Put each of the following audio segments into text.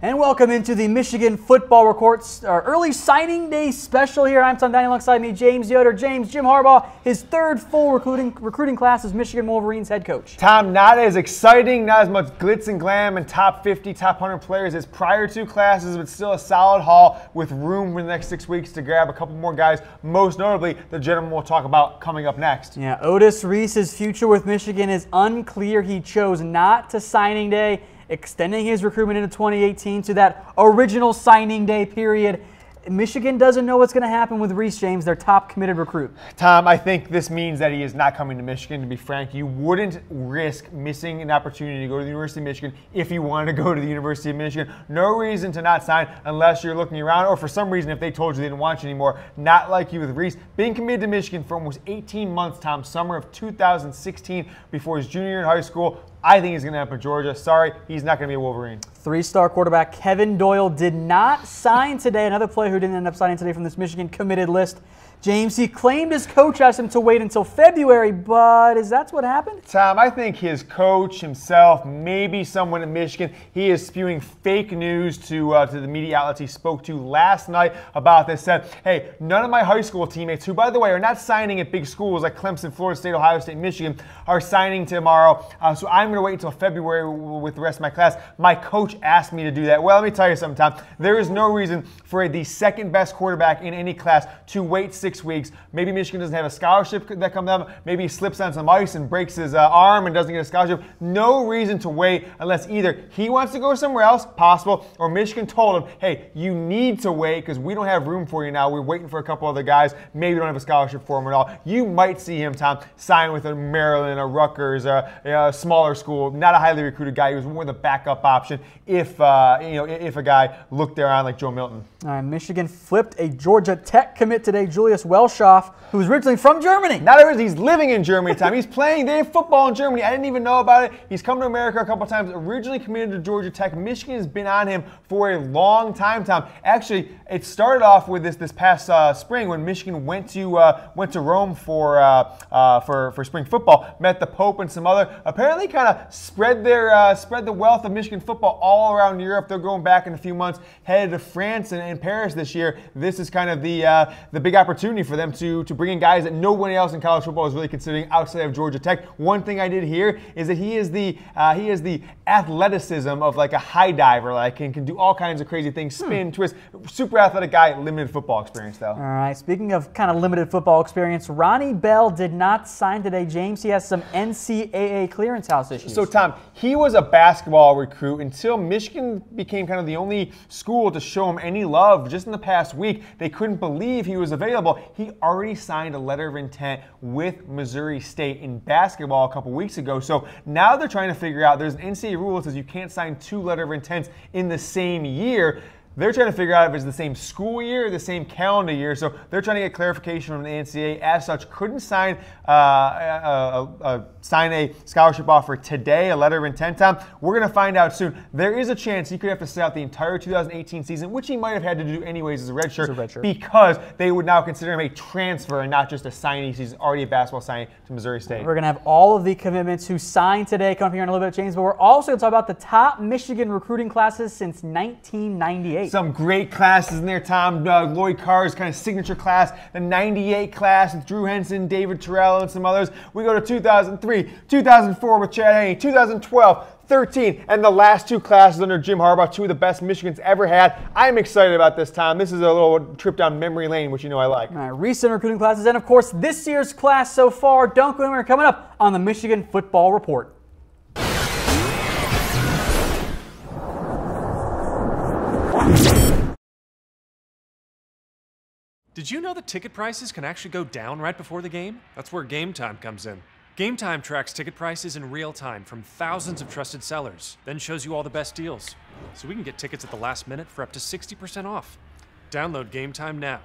And welcome into the Michigan Football Report's Early Signing Day special here. I'm Downey, alongside me, James Yoder. James, Jim Harbaugh, his third full recruiting class as Michigan Wolverines head coach. Tom, not as exciting, not as much glitz and glam and top 50, top 100 players as prior two classes, but still a solid haul with room for the next 6 weeks to grab a couple more guys, most notably the gentleman we'll talk about coming up next. Yeah, Otis Reese's future with Michigan is unclear. He chose not to signing day, extending his recruitment into 2018 to that original signing day period. Michigan doesn't know what's going to happen with Reese, James, their top committed recruit. Tom, I think this means that he is not coming to Michigan, to be frank. You wouldn't risk missing an opportunity to go to the University of Michigan if you wanted to go to the University of Michigan. No reason to not sign unless you're looking around, or for some reason if they told you they didn't want you anymore. Not like you with Reese. Being committed to Michigan for almost 18 months, Tom, summer of 2016, before his junior year in high school. I think he's going to end up at Georgia. Sorry, he's not going to be a Wolverine. Three-star quarterback Kevin Doyle did not sign today. Another player who didn't end up signing today from this Michigan committed list. James, he claimed his coach asked him to wait until February, but is that what happened? Tom, I think his coach himself, maybe someone in Michigan, he is spewing fake news to the media outlets he spoke to last night about this. Said, hey, none of my high school teammates, who, by the way, are not signing at big schools like Clemson, Florida State, Ohio State, Michigan, are signing tomorrow. So I'm going to wait until February with the rest of my class. My coach asked me to do that. Well, let me tell you something, Tom. There is no reason for the second best quarterback in any class to wait 6 weeks. Maybe Michigan doesn't have a scholarship that comes up. Maybe he slips on some ice and breaks his arm and doesn't get a scholarship. No reason to wait unless either he wants to go somewhere else, possible, or Michigan told him, hey, you need to wait because we don't have room for you now. We're waiting for a couple other guys. Maybe we don't have a scholarship for him at all. You might see him, Tom, sign with a Maryland, a Rutgers, a smaller school, not a highly recruited guy. He was more the backup option if if a guy looked around like Joe Milton. All right, Michigan flipped a Georgia Tech commit today, Julius Welschoff, who was originally from Germany. Not originally, he's living in Germany, Tom. He's playing, they have football in Germany. I didn't even know about it. He's come to America a couple times, originally committed to Georgia Tech. Michigan has been on him for a long time, Tom. Actually, it started off with this past spring when Michigan went to Rome for spring football, met the Pope and some other, apparently kind of spread the wealth of Michigan football all around Europe. They're going back in a few months, headed to France and Paris this year. This is kind of the big opportunity for them to bring in guys that nobody else in college football is really considering outside of Georgia Tech. One thing I did hear is that he is the athleticism of like a high diver, like can do all kinds of crazy things, spin, twist. Super athletic guy, limited football experience though. All right, speaking of kind of limited football experience, Ronnie Bell did not sign today. James, he has some NCAA clearance house issues. So Tom, he was a basketball recruit until Michigan became kind of the only school to show him any love. Just in the past week, they couldn't believe he was available. He already signed a letter of intent with Missouri State in basketball a couple weeks ago. So now they're trying to figure out, there's an NCAA rule that says you can't sign 2 letter of intents in the same year. They're trying to figure out if it's the same school year or the same calendar year. So they're trying to get clarification from the NCAA. As such, couldn't sign a scholarship offer today, a letter of intent, Tom. We're going to find out soon. There is a chance he could have to sit out the entire 2018 season, which he might have had to do anyways as a redshirt, because they would now consider him a transfer and not just a signee. He's already a basketball signing to Missouri State. We're going to have all of the commitments who signed today come up here in a little bit, James, but we're also going to talk about the top Michigan recruiting classes since 1998. Some great classes in there, Tom. Lloyd Carr's kind of signature class, the 98 class with Drew Henson, David Terrell, and some others. We go to 2003, 2004 with Chad Henne, 2012, 13, and the last 2 classes under Jim Harbaugh, 2 of the best Michigan's ever had. I'm excited about this, Tom. This is a little trip down memory lane, which you know I like. All right, recent recruiting classes, and of course, this year's class so far. Don't go anywhere. Coming up on the Michigan Football Report. Did you know that ticket prices can actually go down right before the game? That's where Game Time comes in. Game Time tracks ticket prices in real time from thousands of trusted sellers, then shows you all the best deals. So we can get tickets at the last minute for up to 60% off. Download Game Time now.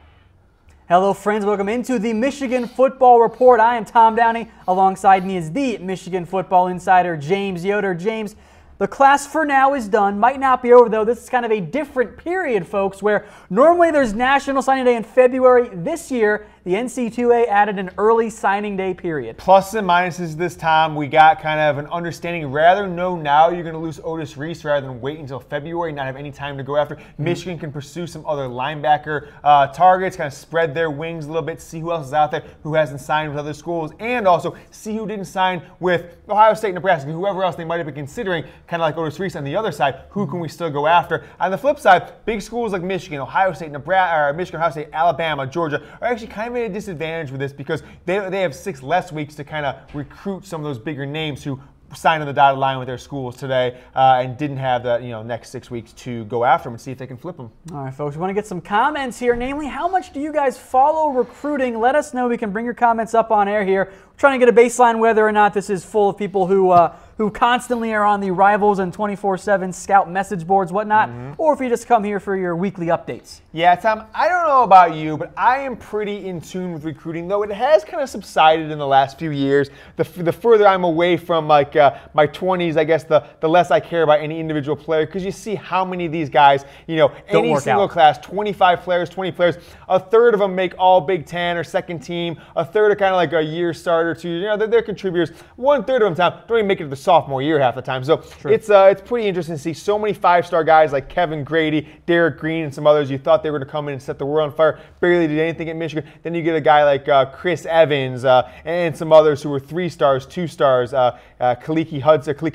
Hello friends, welcome into the Michigan Football Report. I am Tom Downey. Alongside me is the Michigan Football Insider, James Yoder. James, the class for now is done. Might not be over though. This is kind of a different period, folks, where normally there's National Signing Day in February. This year, the NC2A added an early signing day period. Pluses and minuses this time. We got kind of an understanding. Rather know now you're going to lose Otis Reese rather than wait until February and not have any time to go after. Michigan can pursue some other linebacker targets, kind of spread their wings a little bit, see who else is out there who hasn't signed with other schools, and also see who didn't sign with Ohio State, Nebraska, whoever else they might have been considering, kind of like Otis Reese on the other side. Who can we still go after? On the flip side, big schools like Michigan, Ohio State, Nebraska, or Michigan, Ohio State, Alabama, Georgia are actually kind of at a disadvantage with this because they have 6 less weeks to kind of recruit some of those bigger names who signed on the dotted line with their schools today and didn't have the next 6 weeks to go after them and see if they can flip them. All right, folks, we want to get some comments here. Namely, how much do you guys follow recruiting? Let us know. We can bring your comments up on air here. We're trying to get a baseline whether or not this is full of people who constantly are on the Rivals and 24/7 Scout message boards, whatnot, or if you just come here for your weekly updates. Yeah, Tom, I don't know about you, but I am pretty in tune with recruiting, though it has kind of subsided in the last few years. The further I'm away from my 20s, I guess the less I care about any individual player, because you see how many of these guys, any single class, 25 players, 20 players, a third of them make all Big Ten or second team, a third are kind of like a year starter, two, they're contributors. 1/3 of them, Tom, don't even make it to the sophomore year half the time. So it's pretty interesting to see so many 5-star guys like Kevin Grady, Derek Green, and some others. You thought they were going to come in and set the world on fire. Barely did anything at Michigan. Then you get a guy like Chris Evans and some others who were 3 stars, 2 stars. Kalik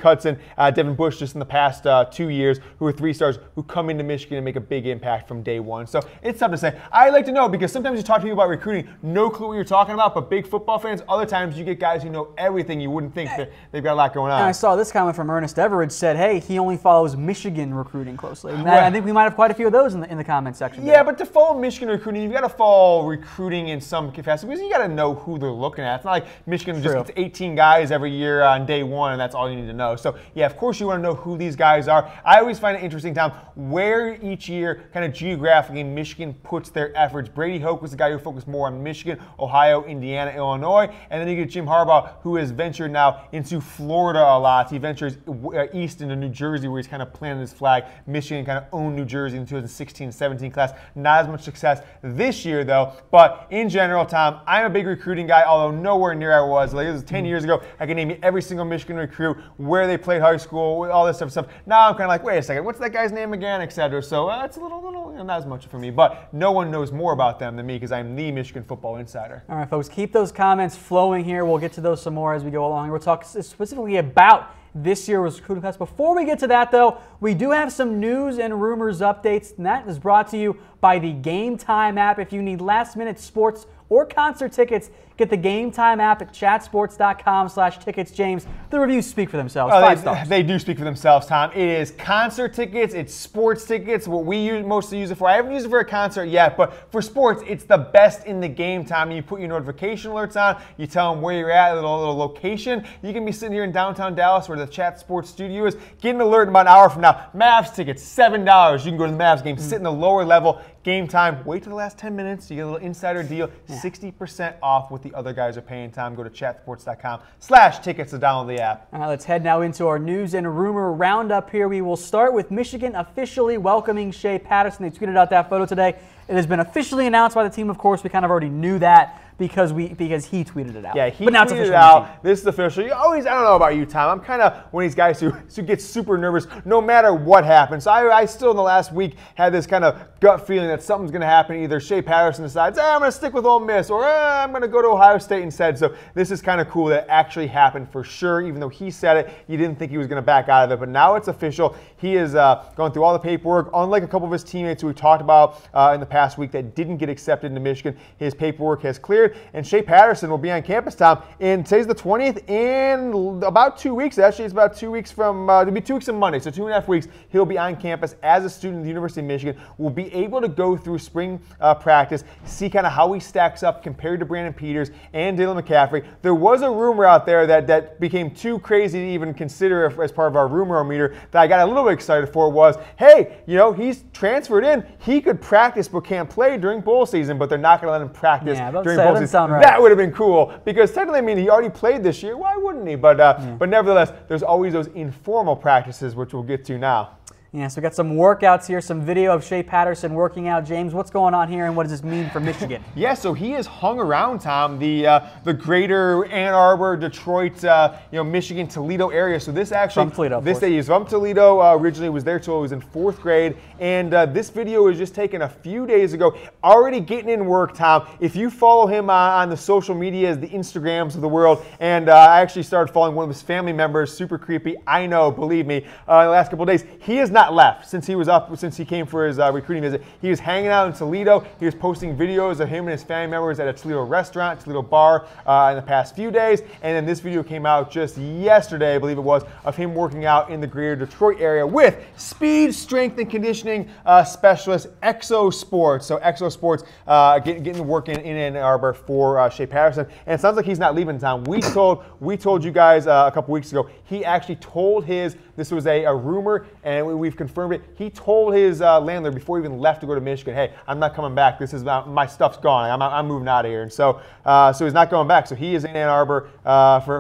Hudson, Devin Bush just in the past 2 years who were 3 stars who come into Michigan and make a big impact from day one. So it's tough to say. I like to know because sometimes you talk to people about recruiting, no clue what you're talking about, but big football fans, other times you get guys who know everything. You wouldn't think that they've got a lot going on. And I saw this comment from Ernest Everidge said, hey, he only follows Michigan recruiting closely. And I think we might have quite a few of those in the comment section. Yeah, but to follow Michigan recruiting, you've got to follow recruiting in some capacity because you got to know who they're looking at. It's not like Michigan just gets 18 guys every year on day one and that's all you need to know. So, yeah, of course you want to know who these guys are. I always find it interesting, Tom, where each year kind of geographically Michigan puts their efforts. Brady Hoke was the guy who focused more on Michigan, Ohio, Indiana, Illinois. And then you get Jim Harbaugh, who has ventured now into Florida a lot. He ventures east into New Jersey where he's kind of planted his flag. Michigan kind of owned New Jersey in the 2016-17 class. Not as much success this year, though. But in general, Tom, I'm a big recruiting guy, although nowhere near I was. Like, it was 10 years ago. I can name you every single Michigan recruit, where they played high school, all this stuff. Now I'm kind of like, wait a second, what's that guy's name again, etc. So it's a little not as much for me. But no one knows more about them than me because I'm the Michigan football insider. All right, folks, keep those comments flowing here. We'll get to those some more as we go along. We'll talk specifically about this year's recruiting class. Before we get to that, though, we do have some news and rumors updates, and that is brought to you by the Game Time app. If you need last-minute sports or concert tickets, get the Game Time app at chatsports.com/tickets. James, the reviews speak for themselves. 5 stars. They do speak for themselves, Tom. It is concert tickets, it's sports tickets, what we mostly use it for. I haven't used it for a concert yet, but for sports, it's the best in the Game Time. You put your notification alerts on, you tell them where you're at, a little location. You can be sitting here in downtown Dallas where the Chat Sports studio is, get an alert in about an hour from now. Mavs tickets, $7. You can go to the Mavs game, sit in the lower level. Game Time, wait till the last 10 minutes. You get a little insider deal, 60% off what the other guys are paying. Time, go to chatsports.com/tickets to download the app. All right, let's head now into our news and rumor roundup here. We will start with Michigan officially welcoming Shea Patterson. They tweeted out that photo today. It has been officially announced by the team, of course. We kind of already knew that because he tweeted it out. Yeah, he tweeted it out. This is official. You always, I don't know about you, Tom. I'm kind of one of these guys who gets super nervous no matter what happens. So I still in the last week had this kind of gut feeling that something's going to happen. Either Shea Patterson decides, I'm going to stick with Ole Miss, or I'm going to go to Ohio State instead. So this is kind of cool that it actually happened for sure. Even though he said it, you didn't think he was going to back out of it. But now it's official. He is going through all the paperwork. Unlike a couple of his teammates who we talked about in the past week that didn't get accepted into Michigan, his paperwork has cleared. And Shea Patterson will be on campus, Tom, and today's the 20th. In about 2 weeks, actually, it's about 2 weeks from, it'll be 2 weeks on Monday, so 2.5 weeks, he'll be on campus as a student at the University of Michigan. Will be able to go through spring practice, see kind of how he stacks up compared to Brandon Peters and Dylan McCaffrey. There was a rumor out there that became too crazy to even consider as part of our rumor meter that I got a little bit excited for was, hey, he's transferred in. He could practice but can't play during bowl season, but they're not going to let him practice during bowl season. Right. That would have been cool because technically, I mean, he already played this year. Why wouldn't he? But nevertheless, there's always those informal practices, which we'll get to now. Yeah, so we got some workouts here, some video of Shea Patterson working out. James, what's going on here, and what does this mean for Michigan? Yeah, so he has hung around, Tom, the greater Ann Arbor, Detroit, Michigan, Toledo area. So this actually, from Toledo, he's from Toledo. Originally was there till he was in 4th grade, and this video was just taken a few days ago. Already getting in work, Tom. If you follow him on the social medias, the Instagrams of the world, and I actually started following one of his family members. Super creepy, I know, believe me. The last couple of days, he has not left since he came for his recruiting visit. He was hanging out in Toledo. He was posting videos of him and his family members at a Toledo restaurant, Toledo bar in the past few days. And then this video came out just yesterday, I believe it was, of him working out in the greater Detroit area with speed, strength, and conditioning specialist Exo Sports. So Exo Sports getting the work in Ann Arbor for Shea Patterson. And it sounds like he's not leaving town. We told you guys a couple weeks ago, he actually told this was a rumor, and we've confirmed it. He told his landlord before he even left to go to Michigan, hey, I'm not coming back. This is my stuff's gone. I'm moving out of here. And so he's not going back. So he is in Ann Arbor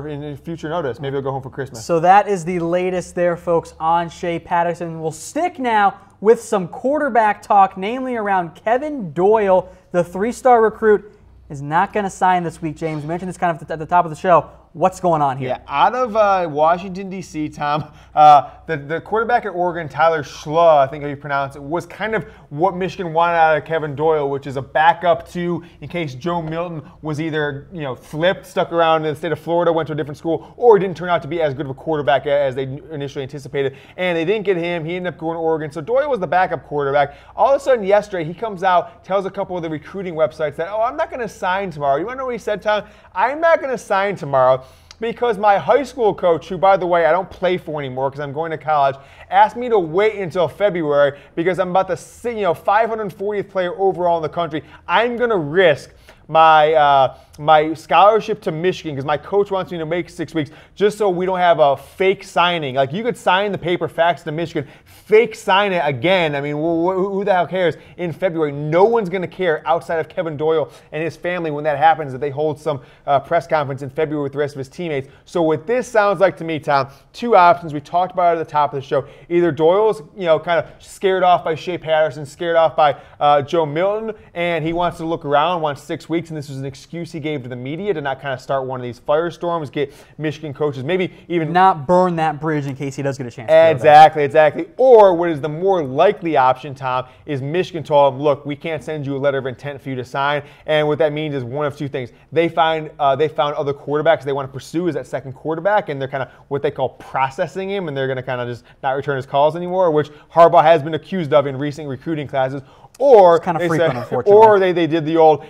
in future notice. Maybe he'll go home for Christmas. So that is the latest there, folks, on Shea Patterson. We'll stick now with some quarterback talk, namely around Kevin Doyle, the 3-star recruit, is not going to sign this week, James. We mentioned this kind of at the top of the show. What's going on here? Yeah, out of Washington, D.C., Tom, the quarterback at Oregon, Tyler Schluh, I think how you pronounce it, was kind of what Michigan wanted out of Kevin Doyle, which is a backup to, in case Joe Milton was either flipped, stuck around in the state of Florida, went to a different school, or didn't turn out to be as good of a quarterback as they initially anticipated. And they didn't get him. He ended up going to Oregon. So Doyle was the backup quarterback. All of a sudden yesterday, he comes out, tells a couple of the recruiting websites that, I'm not going to sign tomorrow. You want to know what he said, Tom? I'm not going to sign tomorrow because my high school coach, who, by the way, I don't play for anymore because I'm going to college, asked me to wait until February because I'm about the 540th player overall in the country. I'm going to risk my scholarship to Michigan because my coach wants me to make 6 weeks just so we don't have a fake signing. Like, you could sign the paper, fax to Michigan, fake sign it again. I mean, who the hell cares in February? No one's going to care outside of Kevin Doyle and his family when that happens, that they hold some press conference in February with the rest of his teammates. So what this sounds like to me, Tom, 2 options. We talked about it at the top of the show. Either Doyle's kind of scared off by Shea Patterson, scared off by Joe Milton, and he wants to look around, wants 6 weeks, and this was an excuse he gave to the media to not kind of start one of these firestorms, get Michigan coaches, maybe even not burn that bridge in case he does get a chance. Exactly. Or what is the more likely option, Tom, is Michigan told him, look, we can't send you a letter of intent for you to sign. And what that means is one of 2 things. They found other quarterbacks they want to pursue as that second quarterback, and they're kind of what they call processing him, and they're going to kind of just not return his calls anymore, which Harbaugh has been accused of in recent recruiting classes. Or it's kind of frequent, unfortunately. Or they did the old,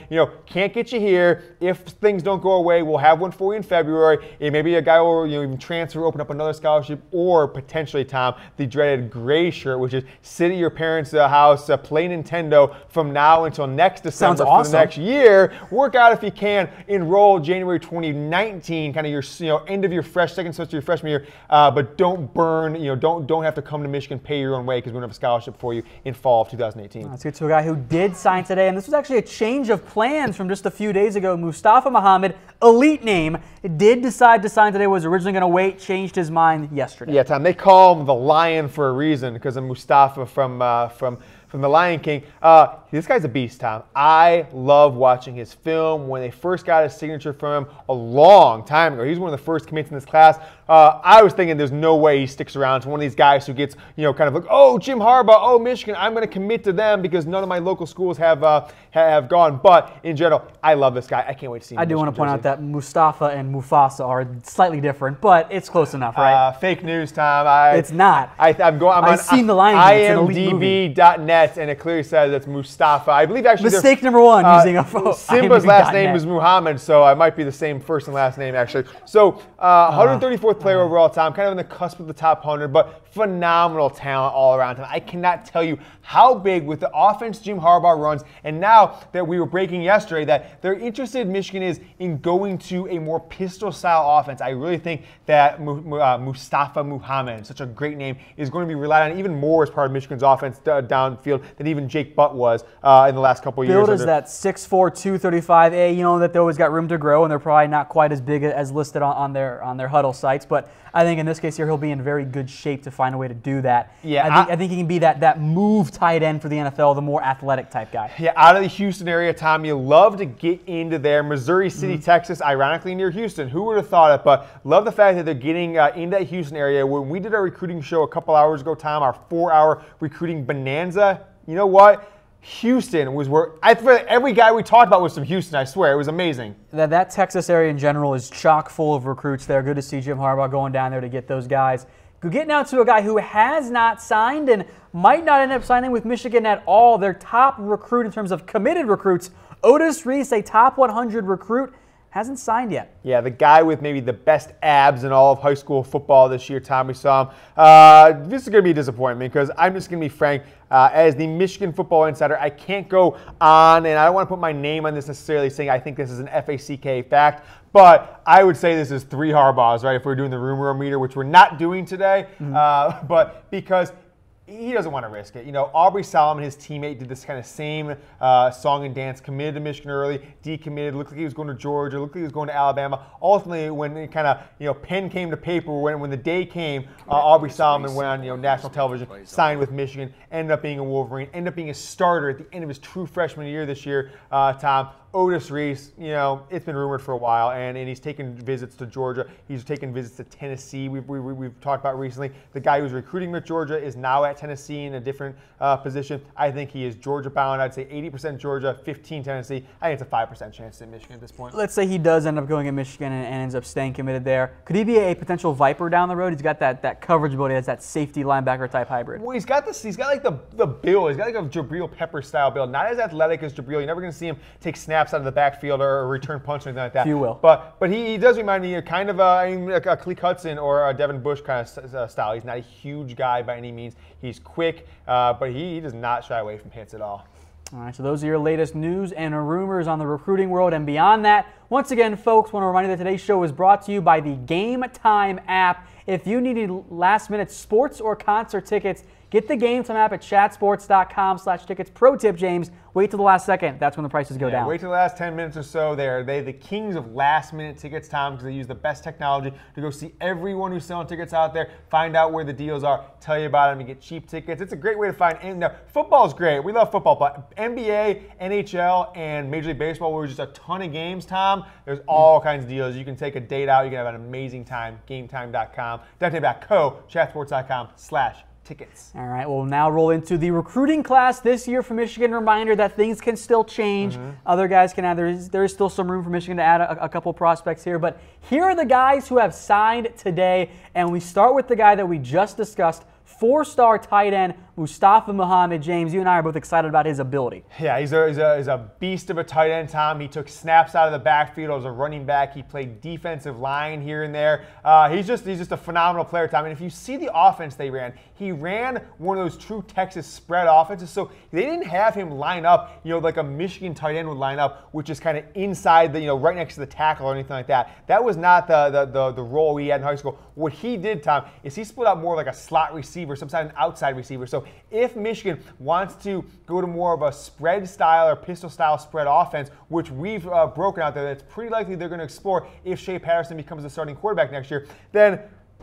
can't get you here. If things don't go away, we'll have one for you in February. Maybe a guy will even transfer, open up another scholarship, or potentially, Tom, the dreaded gray shirt, which is sit at your parents' house, play Nintendo from now until next December. Sounds awesome. For the next year. Work out if you can. Enroll January 2019, kind of your end of your second semester of your freshman year, but don't burn. Don't have to come to Michigan, pay your own way because we don't have a scholarship for you in fall of 2018. Let's get to a guy who did sign today, and this was actually a change of plans from just a few days ago. Mustafa Muhammad, elite name, did decide to sign today, was originally going to wait, changed his mind yesterday. Yeah, Tom, they call him the Lion for a reason because of Mustafa from the Lion King. This guy's a beast, Tom. I love watching his film. When they first got his signature from him a long time ago, he's one of the first commits in this class. I was thinking there's no way he sticks around to one of these guys who gets, kind of like, oh, Jim Harbaugh, oh, Michigan, I'm going to commit to them because none of my local schools have gone. But in general, I love this guy. I can't wait to see him. I do want to point out that Mustafa and Mufasa are slightly different, but it's close enough, right? Fake news, Tom. It's not. I've seen The Lion King. IMDb.net, and it clearly says it's Mustafa. I believe actually mistake number 1 using a phone. Simba's last name is Muhammad, so it might be the same first and last name actually. So 134th player overall, Tom, kind of in the cusp of the top 100, but phenomenal talent all around him. I cannot tell you how big with the offense Jim Harbaugh runs, and now that we were breaking yesterday that they're interested, Michigan is, in going to a more pistol-style offense. I really think that Mustafa Muhammad, such a great name, is going to be relied on even more as part of Michigan's offense down downfield than even Jake Butt was in the last couple of years. Build is that 6'4", 235A. You know that they always got room to grow, and they're probably not quite as big as listed on their huddle sites. But I think in this case here, he'll be in very good shape to find a way to do that. Yeah, I think he can be that move tight end for the NFL, the more athletic type guy. Yeah, out of the Houston area, Tom, you love to get into there. Missouri City, Texas, ironically near Houston. Who would have thought it? But love the fact that they're getting in that Houston area. When we did our recruiting show a couple hours ago, Tom, our 4-hour recruiting bonanza, you know what? Houston was where I feel like every guy we talked about was from Houston. I swear, it was amazing. That Texas area in general is chock full of recruits there. Good to see Jim Harbaugh going down there to get those guys. Getting now to a guy who has not signed and might not end up signing with Michigan at all. Their top recruit in terms of committed recruits, Otis Reese, a top 100 recruit, hasn't signed yet. Yeah, the guy with maybe the best abs in all of high school football this year, Tom, we saw him. This is going to be a disappointment because I'm just going to be frank. As the Michigan football insider, I can't go on, and I don't want to put my name on this necessarily saying I think this is an FACK fact, but I would say this is 3 Harbaughs, right, if we're doing the rumor meter, which we're not doing today, but because he doesn't want to risk it. You know, Aubrey Solomon, his teammate, did this kind of same song and dance, committed to Michigan early, decommitted, looked like he was going to Georgia, looked like he was going to Alabama. Ultimately, when it kind of, pen came to paper, when the day came, Aubrey Solomon went on, national television, signed with Michigan, ended up being a Wolverine, ended up being a starter at the end of his true freshman year this year, Tom. Otis Reese, it's been rumored for a while, and he's taken visits to Georgia. He's taken visits to Tennessee. We've talked about recently. The guy who's recruiting with Georgia is now at Tennessee in a different position. I think he is Georgia bound. I'd say 80% Georgia, 15 Tennessee. I think it's a 5% chance at Michigan at this point. Let's say he does end up going at Michigan and ends up staying committed there. Could he be a potential Viper down the road? He's got that coverage ability. Has that safety linebacker type hybrid. Well, he's got like the build. He's got like a Jabril Pepper style build. Not as athletic as Jabril. You're never going to see him take snaps out of the backfield or a return punch or anything like that. You will. But he does remind me of kind of like a Cleek Hudson or a Devin Bush kind of style. He's not a huge guy by any means. He's quick, but he does not shy away from hits at all. All right, so those are your latest news and rumors on the recruiting world and beyond that. Once again, folks, want to remind you that today's show is brought to you by the Game Time app. If you need last-minute sports or concert tickets, get the Game Time app at chatsports.com/tickets. Pro tip, James, wait till the last second. That's when the prices go down. Wait till the last 10 minutes or so. They're the kings of last-minute tickets, Tom, because they use the best technology to go see everyone who's selling tickets out there, find out where the deals are, tell you about them, and get cheap tickets. It's a great way to find. And now, football's great. We love football, but NBA, NHL, and Major League Baseball, where there's just a ton of games, Tom, there's all kinds of deals. You can take a date out. You can have an amazing time. GameTime.com, chatsports.com/tickets. All right, we'll now roll into the recruiting class this year for Michigan. Reminder that things can still change. Other guys can add. There is still some room for Michigan to add a couple prospects here. But here are the guys who have signed today. And we start with the guy that we just discussed, 4-star tight end Mustafa Muhammad. James, you and I are both excited about his ability. Yeah, he's a beast of a tight end, Tom. He took snaps out of the backfield as a running back. He played defensive line here and there. He's just a phenomenal player, Tom. And if you see the offense they ran, he ran one of those true Texas spread offenses. So they didn't have him line up, like a Michigan tight end would line up, which is kind of inside the, right next to the tackle or anything like that. That was not the role he had in high school. What he did, Tom, is he split out more like a slot receiver, sometimes an outside receiver. So if Michigan wants to go to more of a spread style or pistol style spread offense, which we've broken out there, that's pretty likely they're going to explore if Shea Patterson becomes the starting quarterback next year, then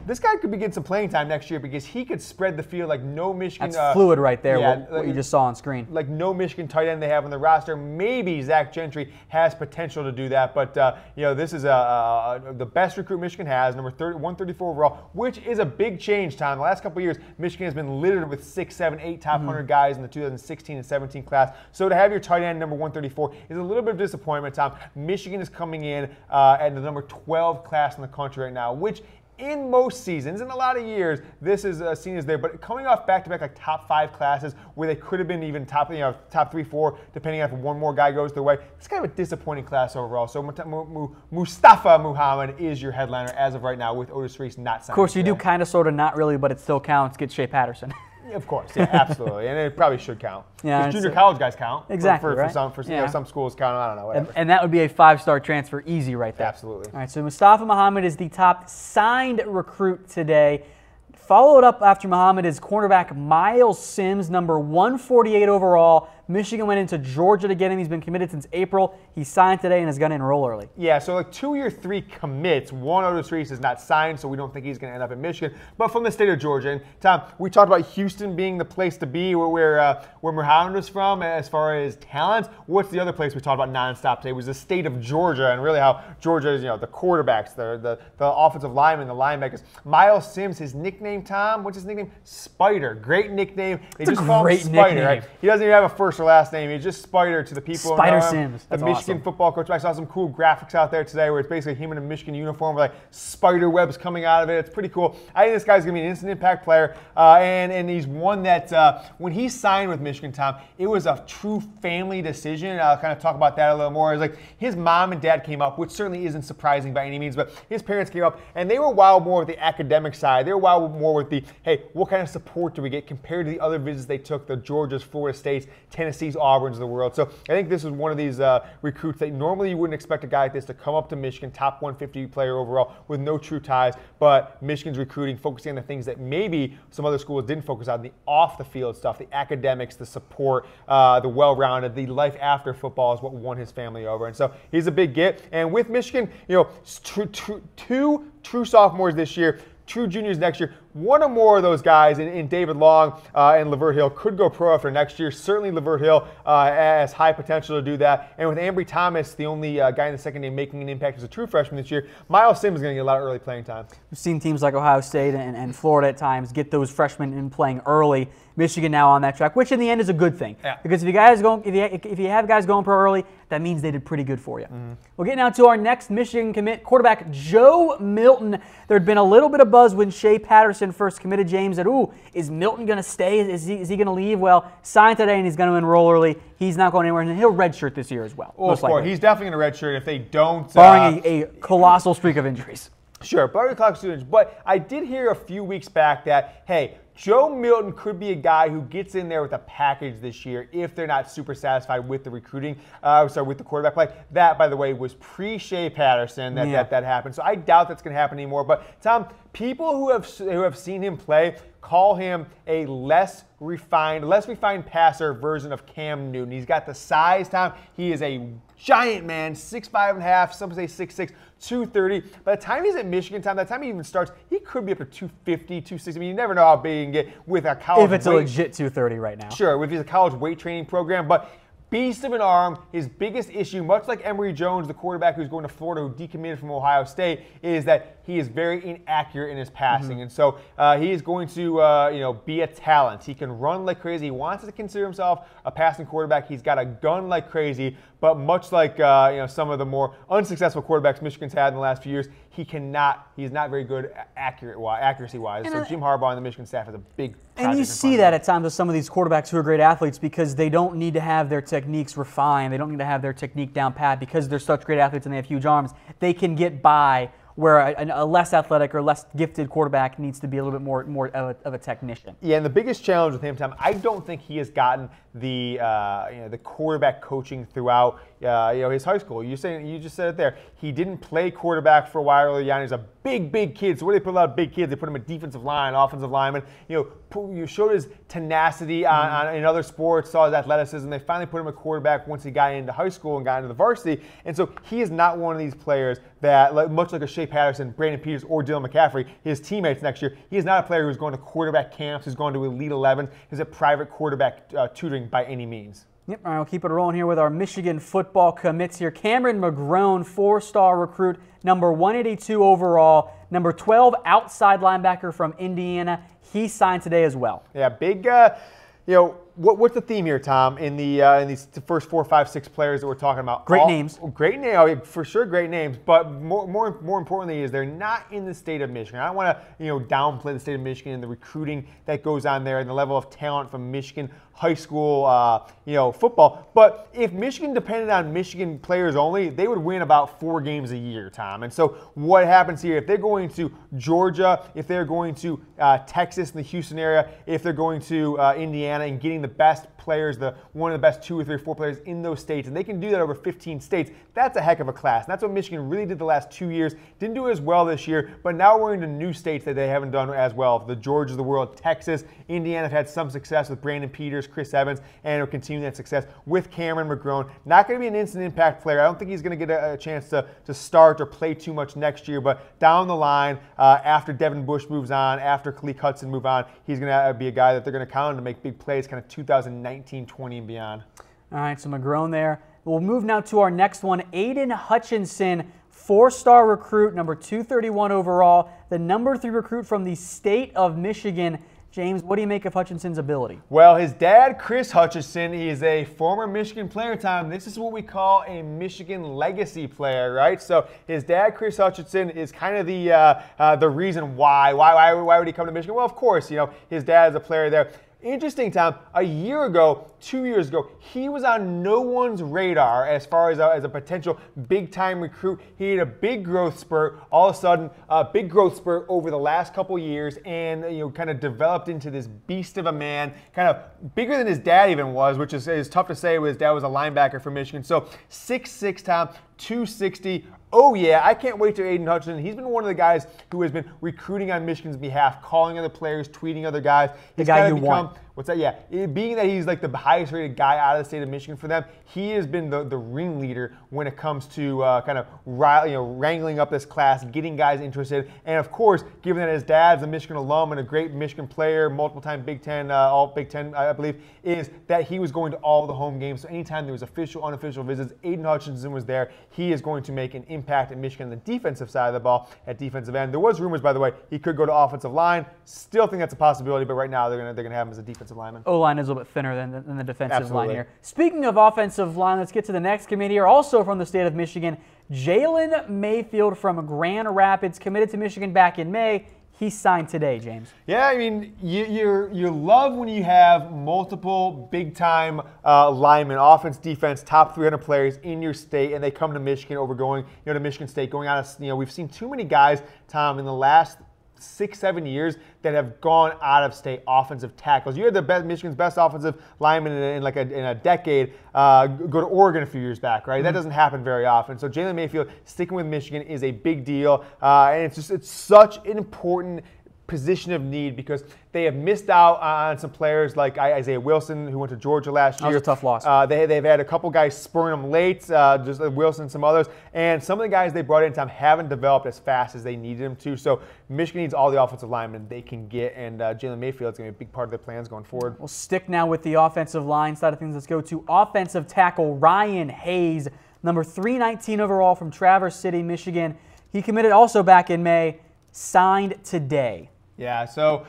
this guy could be getting some playing time next year because he could spread the field like no Michigan. That's fluid right there, what you just saw on screen. Like no Michigan tight end they have on the roster. Maybe Zach Gentry has potential to do that, but this is the best recruit Michigan has, number 134 overall, which is a big change, Tom. The last couple of years, Michigan has been littered with 6, 7, 8 top 100 guys in the 2016 and 17 class. So to have your tight end number 134 is a little bit of disappointment, Tom. Michigan is coming in at the number 12 class in the country right now, which in most seasons, in a lot of years, this is seen as there. But coming off back-to-back like top 5 classes where they could have been even top 3, 4, depending on if one more guy goes their way, it's kind of a disappointing class overall. So Mustafa Muhammad is your headliner as of right now with Otis Reese not signing. Of course, you do kind of, sort of, not really, but it still counts. Get Shea Patterson. Of course, yeah, absolutely, and it probably should count. Yeah, because junior college guys count. Exactly, for some schools count. I don't know. Whatever. And that would be a 5-star transfer, easy right there. Absolutely. All right, so Mustafa Muhammad is the top signed recruit today. followed up after Muhammad is cornerback Miles Sims, number 148 overall. Michigan went into Georgia to get him. He's been committed since April. He signed today and is going to enroll early. Yeah, so like 2 year 3 commits. One of those 3 is not signed, so we don't think he's going to end up in Michigan. But from the state of Georgia. And Tom, we talked about Houston being the place to be where Muhammad was from as far as talent. What's the other place we talked about nonstop today? It was the state of Georgia, and really how Georgia is, the quarterbacks, the offensive linemen, the linebackers. Miles Sims, his nickname, Tom, what's his nickname? Spider. Great nickname. They just call him Spider, right? He doesn't even have a first or last name. He's just Spider to the people. Spider Sims. The Michigan football coach. I saw some cool graphics out there today where it's basically him in a Michigan uniform with like spider webs coming out of it. It's pretty cool. I think this guy's going to be an instant impact player, and he's one that when he signed with Michigan, Tom, it was a true family decision. I'll kind of talk about that a little more. It's like his mom and dad came up, which certainly isn't surprising by any means, but his parents came up and they were wild more with the academic side. They were wild more with the, hey, what kind of support do we get compared to the other visits they took, the Georgias, Florida States, Tennessee's, Auburn's of the world. So I think this is one of these recruits that normally you wouldn't expect a guy like this to come up to Michigan, top 150 player overall with no true ties, but Michigan's recruiting, focusing on the things that maybe some other schools didn't focus on, the off-the-field stuff, the academics, the support, the well-rounded, the life after football is what won his family over. And so he's a big get. And with Michigan, two true sophomores this year, true juniors next year. One or more of those guys in David Long and Lavert Hill could go pro after next year. Certainly Lavert Hill has high potential to do that. And with Ambry Thomas, the only guy in the second name making an impact as a true freshman this year, Miles Sims is going to get a lot of early playing time. We've seen teams like Ohio State and Florida at times get those freshmen in playing early. Michigan now on that track, which in the end is a good thing. Yeah. Because if you have guys going pro early, that means they did pretty good for you. Mm-hmm. We'll get now to our next Michigan commit, quarterback Joe Milton. There had been a little bit of buzz when Shea Patterson first committed, James, that, is Milton going to stay? Is he going to leave? Well, signed today and he's going to enroll early. He's not going anywhere, and he'll redshirt this year as well. Oh, of course. He's definitely going to redshirt if they don't. Barring a colossal streak of injuries. Sure, barring clock students. But I did hear a few weeks back that, hey, Joe Milton could be a guy who gets in there with a package this year if they're not super satisfied with the recruiting, with the quarterback play. That, by the way, was pre-Shea Patterson that happened. So I doubt that's going to happen anymore. But, Tom, people who have seen him play call him a less refined passer version of Cam Newton. He's got the size, Tom. He is a giant man, 6'5.5", some say 6'6", 230. By the time he's at Michigan, Tom, by the time he even starts, he could be up to 250, 260. I mean, you never know how big he can get with a college if it's a legit 230 right now. Sure, if he's a college weight training program, but beast of an arm. His biggest issue, much like Emory Jones, the quarterback who's going to Florida, who decommitted from Ohio State, is that he is very inaccurate in his passing. Mm-hmm. And so he is going to be a talent. He can run like crazy. He wants to consider himself a passing quarterback. He's got a gun like crazy. But much like some of the more unsuccessful quarterbacks Michigan's had in the last few years, he's not very good accuracy-wise. So Jim Harbaugh and the Michigan staff has a big And you see that at times with some of these quarterbacks who are great athletes because they don't need to have their techniques refined. They don't need to have their technique down pat because they're such great athletes and they have huge arms. They can get by where a less athletic or less gifted quarterback needs to be a little bit more of a technician. Yeah, and the biggest challenge with him, Tom, I don't think he has gotten the quarterback coaching throughout his high school. You just said it there. He didn't play quarterback for a while early on. He's a big kid. So where they put a lot of big kids, they put him at defensive line, offensive lineman. You showed his tenacity in other sports, saw his athleticism. They finally put him at quarterback once he got into high school and got into the varsity. And so he is not one of these players that, much like a Shea Patterson, Brandon Peters, or Dylan McCaffrey, his teammates next year, he is not a player who's going to quarterback camps, who's going to Elite 11, who's a private quarterback tutoring by any means. Yep, all right, we'll keep it rolling here with our Michigan football commits here. Cameron McGrone, 4-star recruit, number 182 overall, number 12 outside linebacker from Indiana. He signed today as well. Yeah, big, what's the theme here, Tom, in these first 4, 5, 6 players that we're talking about? Great names. Great names, for sure, great names. But more importantly is they're not in the state of Michigan. I don't want to downplay the state of Michigan and the recruiting that goes on there and the level of talent from Michigan high school football. But if Michigan depended on Michigan players only, they would win about 4 games a year, Tom. And so what happens here, if they're going to Georgia, if they're going to Texas and the Houston area, if they're going to Indiana and getting getting the best players, one of the best 2 or 3 or 4 players in those states, and they can do that over 15 states. That's a heck of a class. And that's what Michigan really did the last 2 years. Didn't do as well this year, but now we're into new states that they haven't done as well. The Georgias of the world, Texas, Indiana have had some success with Brandon Peters, Chris Evans, and are continuing that success with Cameron McGrone. Not going to be an instant impact player. I don't think he's going to get a chance to start or play too much next year, but down the line, after Devin Bush moves on, after Khaleke Hudson move on, he's going to be a guy that they're going to count on to make big plays kind of 2019, 20, and beyond. All right, so McGrone there. We'll move now to our next one, Aiden Hutchinson, 4-star recruit, number 231 overall, the number 3 recruit from the state of Michigan. James, what do you make of Hutchinson's ability? Well, his dad, Chris Hutchinson, he is a former Michigan player, Tom. This is what we call a Michigan legacy player, right? So his dad, Chris Hutchinson, is kind of the reason why. Why would he come to Michigan? Well, of course, his dad is a player there. Interesting, Tom, a year ago, 2 years ago, he was on no one's radar as far as a potential big-time recruit. He had a big growth spurt, all of a sudden, a big growth spurt over the last couple years, and kind of developed into this beast of a man, kind of bigger than his dad even was, which is tough to say. His dad was a linebacker for Michigan. So 6'6", Tom, 260. Oh, yeah, I can't wait to Aiden Hutchinson. He's been one of the guys who has been recruiting on Michigan's behalf, calling other players, tweeting other guys. The guy you want. What's that? Yeah, being that he's like the highest rated guy out of the state of Michigan for them, he has been the ringleader when it comes to kind of wrangling up this class, getting guys interested. And of course, given that his dad's a Michigan alum and a great Michigan player, multiple-time Big Ten, all Big Ten, I believe, is that he was going to all the home games. So anytime there was official, unofficial visits, Aiden Hutchinson was there. He is going to make an impact at Michigan on the defensive side of the ball, at defensive end. There was rumors, by the way, he could go to offensive line. Still think that's a possibility, but right now they're gonna have him as a defensive lineman. O-line is a little bit thinner than the defensive Absolutely. line here. Speaking of offensive line, let's get to the next committee here. Also from the state of Michigan, Jalen Mayfield from Grand Rapids, committed to Michigan back in May. He signed today, James. Yeah, I mean, you love when you have multiple big-time linemen, offense, defense, top 300 players in your state, and they come to Michigan over going, to Michigan State, going out of, we've seen too many guys, Tom, in the last 6-7 years that have gone out of state offensive tackles. You had Michigan's best offensive lineman in a decade go to Oregon a few years back, right? That doesn't happen very often. So Jalen Mayfield sticking with Michigan is a big deal, and it's such an important position of need because they have missed out on some players like Isaiah Wilson, who went to Georgia last year. That was a tough loss. They've had a couple guys spurring them late, just like Wilson and some others. And some of the guys they brought in, Tom, haven't developed as fast as they needed them to. So Michigan needs all the offensive linemen they can get, and Jalen Mayfield is going to be a big part of their plans going forward. We'll stick now with the offensive line side of things. Let's go to offensive tackle Ryan Hayes, number 319 overall from Traverse City, Michigan. He committed also back in May, signed today. Yeah, so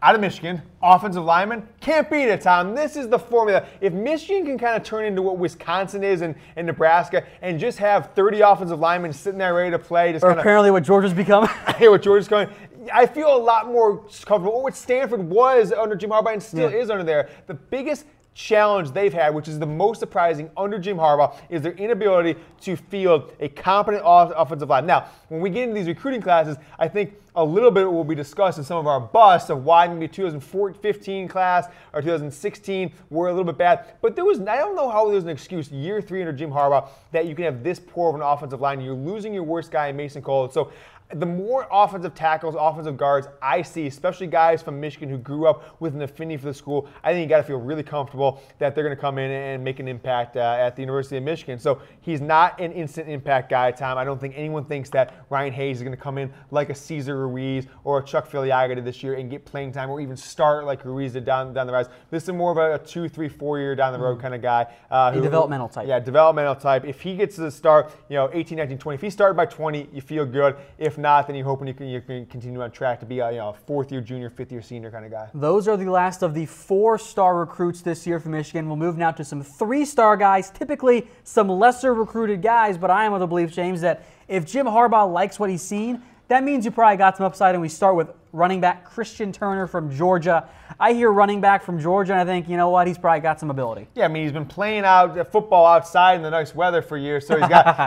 out of Michigan, offensive lineman, can't beat it, Tom. This is the formula. If Michigan can kind of turn into what Wisconsin is in Nebraska and just have 30 offensive linemen sitting there ready to play. Just apparently what Georgia's become. What Georgia's going. I feel a lot more comfortable. What Stanford was under Jim Harbaugh and still is under there. The biggest challenge they've had, which is the most surprising under Jim Harbaugh, is their inability to field a competent offensive line. Now, when we get into these recruiting classes, I think a little bit will be discussed in some of our busts of why maybe 2015 class or 2016 were a little bit bad. But I don't know how there's an excuse year 3 under Jim Harbaugh that you can have this poor of an offensive line. You're losing your worst guy in Mason Cole. So the more offensive tackles, offensive guards I see, especially guys from Michigan who grew up with an affinity for the school, I think you got to feel really comfortable that they're going to come in and make an impact at the University of Michigan. So he's not an instant impact guy, Tom. I don't think anyone thinks that Ryan Hayes is going to come in like a Cesar Ruiz or a Chuck Filiaga did this year and get playing time or even start like Ruiz did down the rise. This is more of a 2, 3, 4 year down the road kind of guy. A developmental type. Yeah, developmental type. If he gets to start, 18, 19, 20, if he started by 20, you feel good. If not, then you're hoping you can continue on track to be a fourth-year junior, fifth-year senior kind of guy. Those are the last of the 4-star recruits this year for Michigan. We'll move now to some 3-star guys, typically some lesser recruited guys, but I am of the belief, James, that if Jim Harbaugh likes what he's seen, that means you probably got some upside, and we start with running back Christian Turner from Georgia. I hear running back from Georgia, and I think, you know what, he's probably got some ability. Yeah, I mean, he's been playing football outside in the nice weather for years, so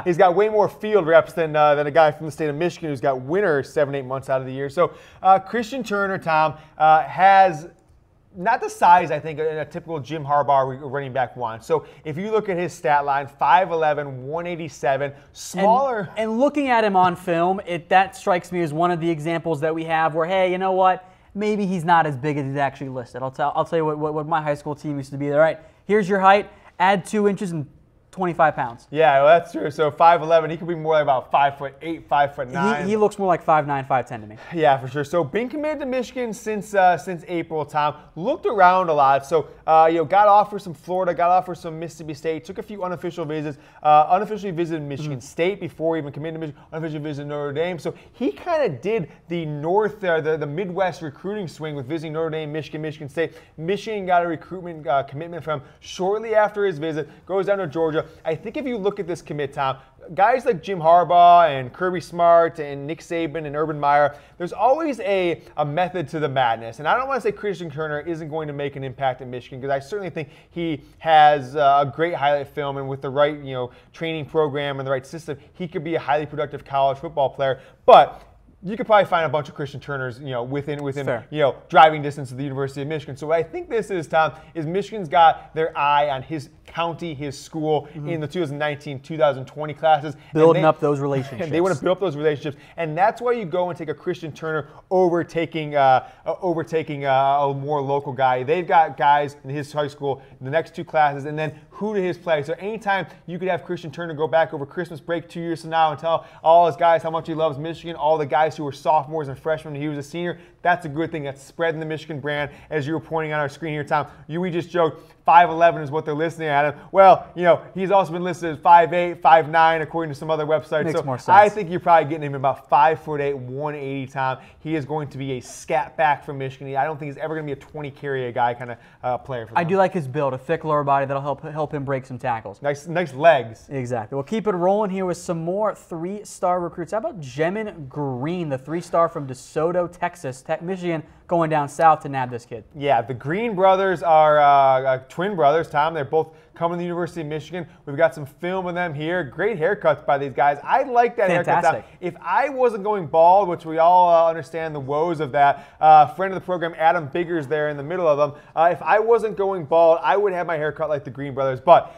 he's got way more field reps than a guy from the state of Michigan who's got winter 7-8 months out of the year. So Christian Turner, Tom, has not the size I think a typical Jim Harbaugh running back wants. So if you look at his stat line, 5'11", 187, smaller. And looking at him on film, that strikes me as one of the examples that we have where, hey, you know what? Maybe he's not as big as he's actually listed. I'll tell you what my high school team used to be. All right, here's your height. Add 2 inches and 25 pounds. Yeah, well, that's true. So 5'11", he could be more like about 5'8", 5'9". He looks more like 5'9", 5'10" to me. Yeah, for sure. So been committed to Michigan since April, Tom. Looked around a lot. So got offers from Florida, got offers from Mississippi State. Took a few unofficial visits. Unofficially visited Michigan State before even committing to Michigan. Unofficially visited Notre Dame. So he kind of did the the Midwest recruiting swing with visiting Notre Dame, Michigan State. Michigan got a recruitment commitment from him shortly after his visit. Goes down to Georgia. I think if you look at this commit, Tom, guys like Jim Harbaugh and Kirby Smart and Nick Saban and Urban Meyer, there's always a method to the madness. And I don't want to say Christian Turner isn't going to make an impact at Michigan, because I certainly think he has a great highlight film, and with the right training program and the right system, he could be a highly productive college football player. But you could probably find a bunch of Christian Turners, within driving distance of the University of Michigan. So what I think this is, Tom, is Michigan's got their eye on his county, his school in the 2019-2020 classes. Building up those relationships. And they want to build up those relationships, and that's why you go and take a Christian Turner overtaking a more local guy. They've got guys in his high school in the next 2 classes, and then who to his play. So anytime you could have Christian Turner go back over Christmas break 2 years from now and tell all his guys how much he loves Michigan, all the guys who were sophomores and freshmen when he was a senior, that's a good thing. That's spreading the Michigan brand. As you were pointing on our screen here, Tom, we just joked 5'11" is what they're listing at him. Well, he's also been listed as 5'8", 5'9", according to some other websites. Makes more sense. I think you're probably getting him about 5'8", 180, Tom. He is going to be a scat back from Michigan. I don't think he's ever going to be a 20 carry a guy kind of player for them. I do like his build, a thick lower body that'll help him break some tackles. Nice legs. Exactly. We'll keep it rolling here with some more 3-star recruits. How about Jemin Green, the 3-star from DeSoto, Texas, Michigan, going down south to nab this kid? Yeah, the Green brothers are twin brothers, Tom. They're both coming to the University of Michigan. We've got some film of them here. Great haircuts by these guys. I like that haircut, Tom. If I wasn't going bald, which we all understand the woes of that, friend of the program, Adam Biggers there in the middle of them, if I wasn't going bald, I would have my hair cut like the Green brothers. But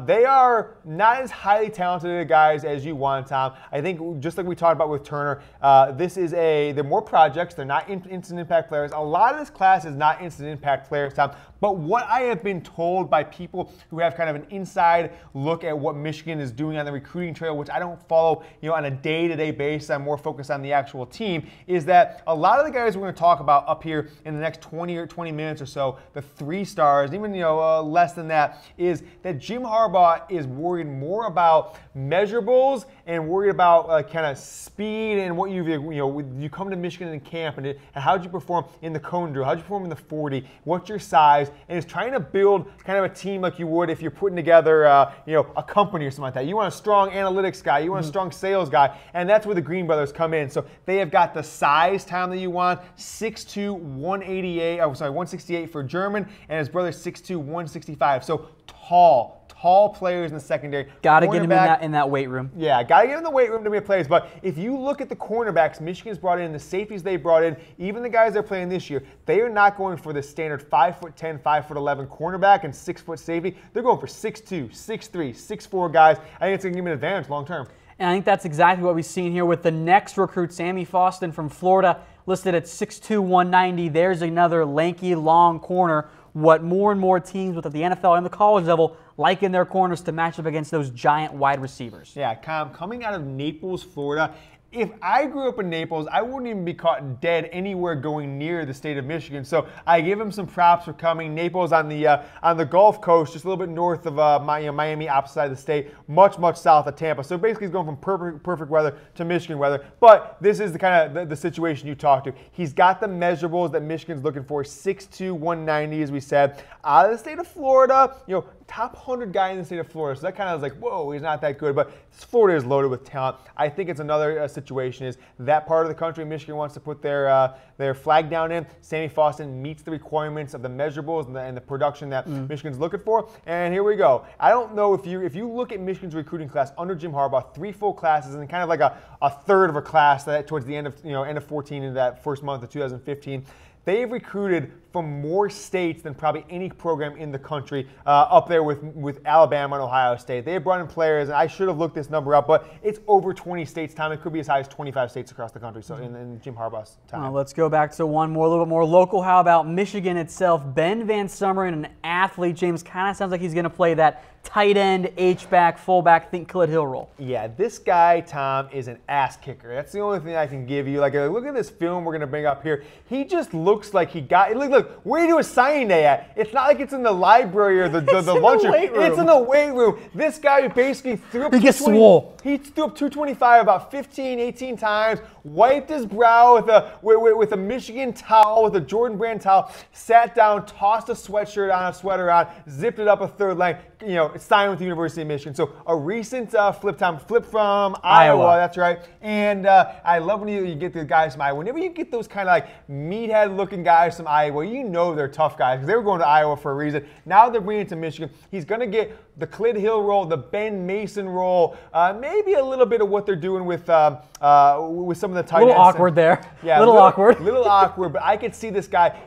they are not as highly talented guys as you want, Tom. I think just like we talked about with Turner, they're more projects. They're not instant impact players. A lot of this class is not instant impact players, Tom. But what I have been told by people who have kind of an inside look at what Michigan is doing on the recruiting trail, which I don't follow, on a day-to-day basis, I'm more focused on the actual team, is that a lot of the guys we're going to talk about up here in the next 20 minutes or so, the 3-stars, even less than that, is that Jim Harbaugh is worried more about measurables and worried about kind of speed and what you come to Michigan in camp and how'd you perform in the cone drill, how'd you perform in the 40, what's your size, and is trying to build kind of a team like you would if you're putting together a company or something like that. You want a strong analytics guy, you want a strong sales guy, and that's where the Green brothers come in. So they have got the size, Tom, that you want, 6'2", 168 for German, and his brother 6'2", 165. So tall players in the secondary. Got to get him in that weight room. Yeah, got to get him in the weight room to be players. But if you look at the cornerbacks Michigan's brought in, the safeties they brought in, even the guys they're playing this year, they are not going for the standard 5'10", 5'11" cornerback and 6-foot safety. They're going for 6'2", 6'3", 6'4" guys. I think it's going to give them an advantage long term. And I think that's exactly what we've seen here with the next recruit, Sammy Faustin from Florida, listed at 6'2", 190. There's another lanky, long corner. What more and more teams both at the NFL and the college level like in their corners to match up against those giant wide receivers. Yeah, coming out of Naples, Florida, if I grew up in Naples, I wouldn't even be caught dead anywhere going near the state of Michigan. So I give him some props for coming. Naples on the Gulf Coast, just a little bit north of Miami, opposite side of the state, much south of Tampa. So basically, he's going from perfect weather to Michigan weather. But this is the kind of the situation you talk to. He's got the measurables that Michigan's looking for: 6'2", 190, as we said, out of the state of Florida. Top 100 guy in the state of Florida. So that kind of is like, whoa, he's not that good. But Florida is loaded with talent. I think it's another situation is that part of the country Michigan wants to put their flag down in. Sammy Faustin meets the requirements of the measurables and the production that Michigan's looking for. And here we go. I don't know if you look at Michigan's recruiting class under Jim Harbaugh, 3 full classes and kind of like a third of a class that towards the end of 14 into that first month of 2015. they've recruited from more states than probably any program in the country, up there with Alabama and Ohio State. They've brought in players, and I should have looked this number up, but it's over 20 states time. It could be as high as 25 states across the country, so in Jim Harbaugh's time. Let's go back to one more, a little bit more local. How about Michigan itself? Ben Van Sumeren, an athlete. James, kind of sounds like he's going to play that tight end, H-back, fullback, think Khalid Hill role. Yeah, this guy, Tom, is an ass kicker. That's the only thing I can give you. Like, look at this film we're going to bring up here. He just looks like he got, look, where do you do a signing day at? It's not like it's in the library or the lunchroom. It's in the weight room. This guy basically threw up He gets swole. He threw up 225 about 15, 18 times, wiped his brow with a Michigan towel, with a Jordan brand towel, sat down, tossed a sweatshirt on, a sweater on, zipped it up a third length, signed with the University of Michigan. So a recent flip from Iowa, that's right. And I love when you get the guys from Iowa. Whenever you get those kind of like meathead-looking guys from Iowa, you know they're tough guys. They were going to Iowa for a reason. Now they're bringing it to Michigan. He's going to get the Khalid Hill role, the Ben Mason role, maybe a little bit of what they're doing with some of the tight ends. A little awkward there. Yeah, a little awkward. Little awkward, but I could see this guy,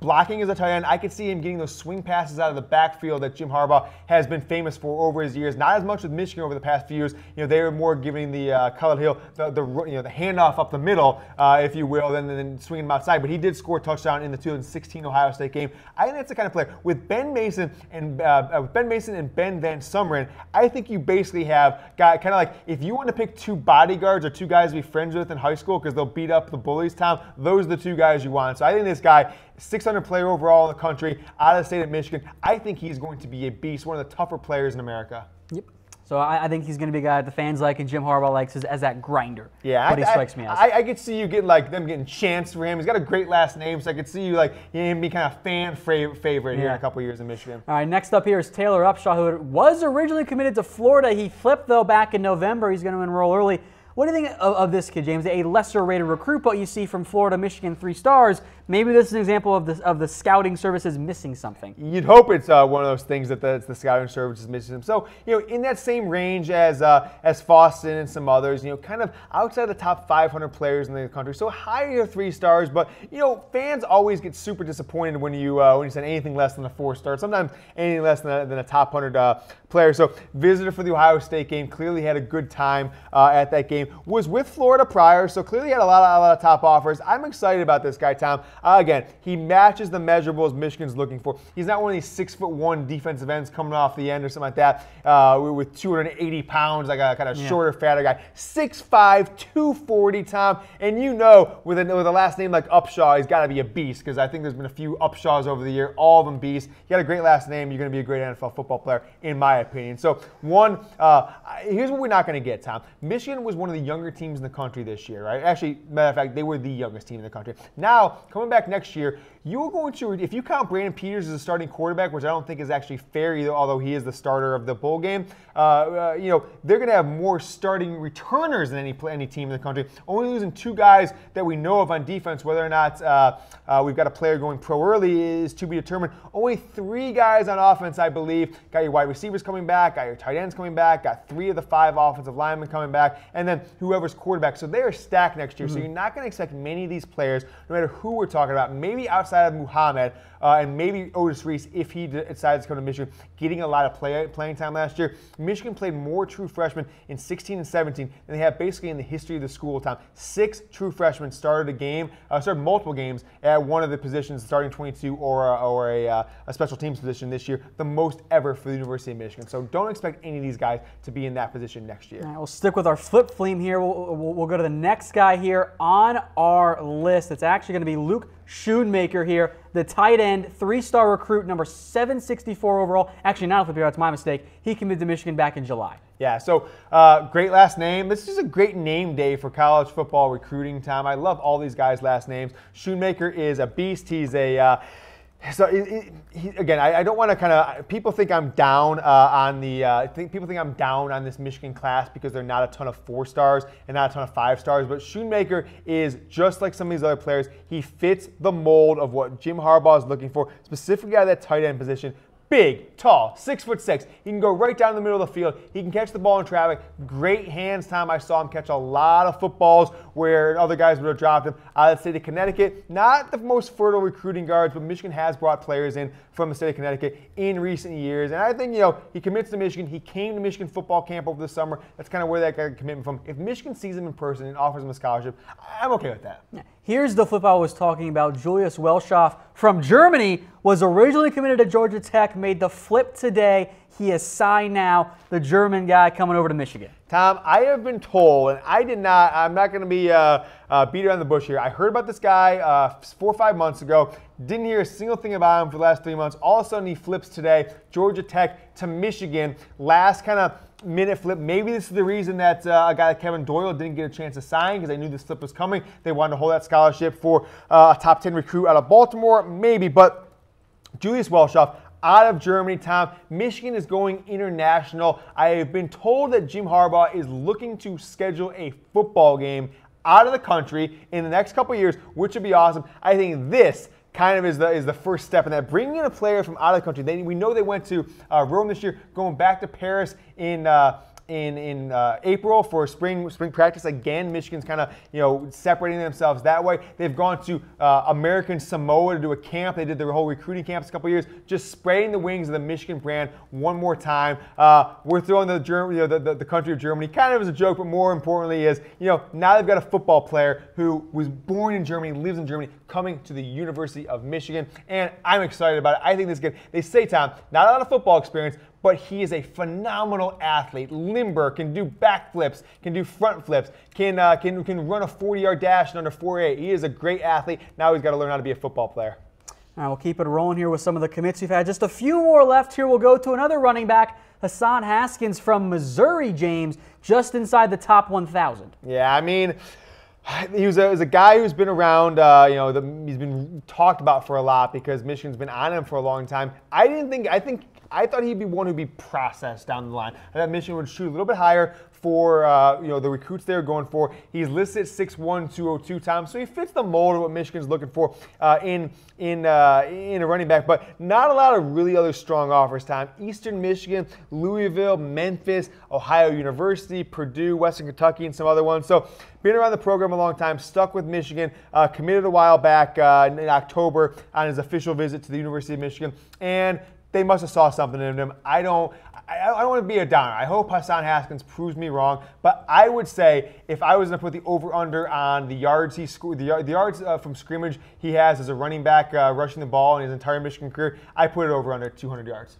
blocking as a tight end. I could see him getting those swing passes out of the backfield that Jim Harbaugh has been famous for over his years. Not as much with Michigan over the past few years. They were more giving the Khalid Hill the handoff up the middle, if you will, than swinging him outside. But he did score a touchdown in the 2016 Ohio State game. I think that's the kind of player with Ben Mason and Ben Van Sumeren. I think you basically have got kind of like, if you want to pick two bodyguards or two guys to be friends with in high school because they'll beat up the bullies, Tom, those are the two guys you want. So I think this guy, 600 player overall in the country, out of the state of Michigan, I think he's going to be a beast, one of the tougher players in America. Yep. So I think he's going to be a guy that the fans like and Jim Harbaugh likes as that grinder. Yeah, what he strikes me as. I could see you getting them getting chants for him. He's got a great last name, so I could see you him be kind of fan favorite here in a couple years in Michigan. All right, next up here is Taylor Upshaw, who was originally committed to Florida. He flipped though back in November. He's going to enroll early. What do you think of this kid, James? A lesser-rated recruit, but you see from Florida, Michigan, 3 stars. Maybe this is an example of the scouting services missing something. You'd hope it's one of those things that the scouting service is missing. So, in that same range as Foston and some others, kind of outside the top 500 players in the country. So higher 3 stars, but fans always get super disappointed when you send anything less than a 4-star. Sometimes anything less than a top 100 player. So visitor for the Ohio State game, clearly had a good time at that game. Was with Florida prior, so clearly had a lot of top offers. I'm excited about this guy, Tom. Again, he matches the measurables Michigan's looking for. He's not one of these 6'1" defensive ends coming off the end or something like that with 280 pounds, like a kind of shorter, fatter guy. 6'5", 240, Tom. And with a last name like Upshaw, he's got to be a beast because I think there's been a few Upshaws over the year, all of them beasts. You got a great last name, you're going to be a great NFL football player, in my opinion. So, here's what we're not going to get, Tom. Michigan was one of the younger teams in the country this year, right? Actually, matter of fact, they were the youngest team in the country. Now, coming back next year, you're going to, if you count Brandon Peters as a starting quarterback, which I don't think is actually fair either, although he is the starter of the bowl game, they're going to have more starting returners than any team in the country. Only losing 2 guys that we know of on defense. Whether or not we've got a player going pro early is to be determined. Only 3 guys on offense, I believe. Got your wide receivers coming back, got your tight ends coming back, got 3 of the 5 offensive linemen coming back, and then whoever's quarterback. So they are stacked next year. So you're not going to expect many of these players, no matter who we're talking about, maybe outside of Muhammad and maybe Otis Reese, if he decides to come to Michigan, getting a lot of playing time last year. Michigan played more true freshmen in 16 and 17 than they have basically in the history of the school, Tom. 6 true freshmen started multiple games at one of the positions, starting 22 or a special teams position this year, the most ever for the University of Michigan. So don't expect any of these guys to be in that position next year. All right, we'll stick with our flip theme here. We'll go to the next guy here on our list. It's actually going to be Luke Schoonmaker here, the tight end, 3-star recruit, number 764 overall. Actually, not a flip here, that's my mistake. He committed to Michigan back in July. Yeah, so great last name. This is a great name day for college football recruiting, Tom. I love all these guys' last names. Schoonmaker is a beast. He's a again, I don't want to kind of. People think I'm down on the. People think I'm down on this Michigan class because they're not a ton of 4-stars and not a ton of 5-stars. But Schoonmaker is just like some of these other players. He fits the mold of what Jim Harbaugh is looking for, specifically out of that tight end position. Big, tall, 6'6". He can go right down the middle of the field. He can catch the ball in traffic. Great hands time. I saw him catch a lot of footballs where other guys would have dropped him. Out of the state of Connecticut, not the most fertile recruiting guards, but Michigan has brought players in from the state of Connecticut in recent years. And I think, he commits to Michigan. He came to Michigan football camp over the summer. That's kind of where that got a commitment from. If Michigan sees him in person and offers him a scholarship, I'm okay with that. Here's the flip I was talking about. Julius Welschoff from Germany was originally committed to Georgia Tech, made the flip today. He is signed now, the German guy coming over to Michigan. Tom, I have been told, and I'm not going to be beat around the bush here. I heard about this guy 4 or 5 months ago. Didn't hear a single thing about him for the last 3 months. All of a sudden, he flips today, Georgia Tech to Michigan. Last kind of minute flip. Maybe this is the reason that a guy like Kevin Doyle didn't get a chance to sign, because they knew this flip was coming. They wanted to hold that scholarship for a top 10 recruit out of Baltimore, maybe. But Julius Welschoff, out of Germany, Tom. Michigan is going international. I have been told that Jim Harbaugh is looking to schedule a football game out of the country in the next couple of years, which would be awesome. I think this kind of is the first step in that. Bringing in a player from out of the country. We know they went to Rome this year, going back to Paris in April for spring practice. Again, Michigan's kind of separating themselves that way. They've gone to American Samoa to do a camp. They did their whole recruiting camps a couple years, just spreading the wings of the Michigan brand one more time. We're throwing the country of Germany kind of as a joke, but more importantly is now they've got a football player who was born in Germany, lives in Germany, coming to the University of Michigan, and I'm excited about it. I think this kid, they say, Tom, not a lot of football experience, but he is a phenomenal athlete. Limber, can do backflips, can do front flips, can run a 40-yard dash in under 4.8. He is a great athlete. Now he's got to learn how to be a football player. All right, we'll keep it rolling here with some of the commits we've had. Just a few more left here. We'll go to another running back, Hassan Haskins from Missouri, James, just inside the top 1,000. Yeah, I mean, he was a guy who's been around, he's been talked about for a lot because Michigan's been on him for a long time. I thought he'd be one who'd be processed down the line. I thought Michigan would shoot a little bit higher for the recruits they're going for. He's listed at 6'1", 202, Tom, so he fits the mold of what Michigan's looking for in a running back, but not a lot of really other strong offers, Tom. Eastern Michigan, Louisville, Memphis, Ohio University, Purdue, Western Kentucky, and some other ones. So been around the program a long time, stuck with Michigan, committed a while back in October on his official visit to the University of Michigan, and they must have saw something in him. I don't want to be a downer. I hope Hassan Haskins proves me wrong, but I would say if I was going to put the over/under on the yards he scored, the yards from scrimmage he has as a running back rushing the ball in his entire Michigan career, I put it over under 200 yards.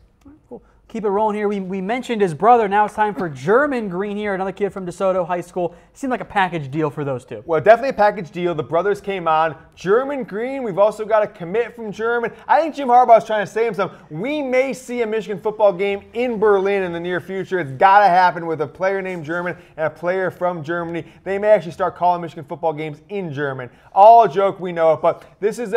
Cool. Keep it rolling here. We mentioned his brother. Now it's time for German Green here, another kid from DeSoto High School. Seemed like a package deal for those two. Well, definitely a package deal. The brothers came on. German Green, we've also got a commit from German. I think Jim Harbaugh is trying to say himself. We may see a Michigan football game in Berlin in the near future. It's got to happen with a player named German and a player from Germany. They may actually start calling Michigan football games in German. All a joke, we know it, but this is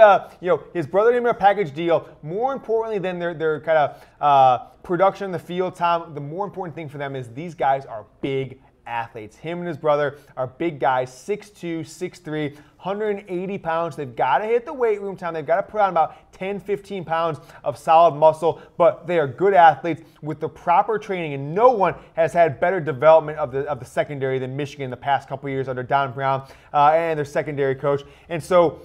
his brother named a package deal. More importantly than their kind of production in the field, Tom, the more important thing for them is these guys are big athletes. Him and his brother are big guys, 6'2", 6'3", 180 pounds. They've got to hit the weight room, Tom. They've got to put on about 10, 15 pounds of solid muscle, but they are good athletes with the proper training, and no one has had better development of the secondary than Michigan in the past couple of years under Don Brown and their secondary coach. And so,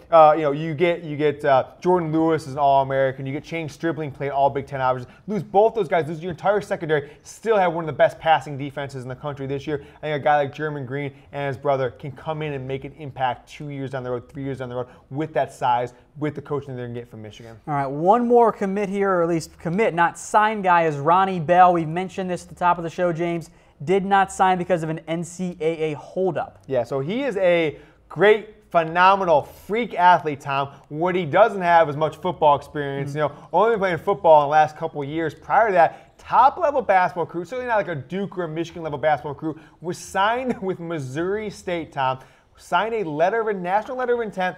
you get Jordan Lewis as an All-American. You get Shane Stribling playing all Big Ten averages. Lose both those guys, lose your entire secondary, still have one of the best passing defenses in the country this year. I think a guy like German Green and his brother can come in and make an impact 2 years down the road, 3 years down the road with that size, with the coaching they're going to get from Michigan. All right, one more commit here, or at least commit, not sign guy, is Ronnie Bell. We've mentioned this at the top of the show, James. Did not sign because of an NCAA holdup. Yeah, so he is a great, phenomenal freak athlete, Tom. What he doesn't have is much football experience. Only been playing football in the last couple of years. Prior to that, top-level basketball recruit, certainly not like a Duke or a Michigan-level basketball recruit, was signed with Missouri State, Tom. Signed a national letter of intent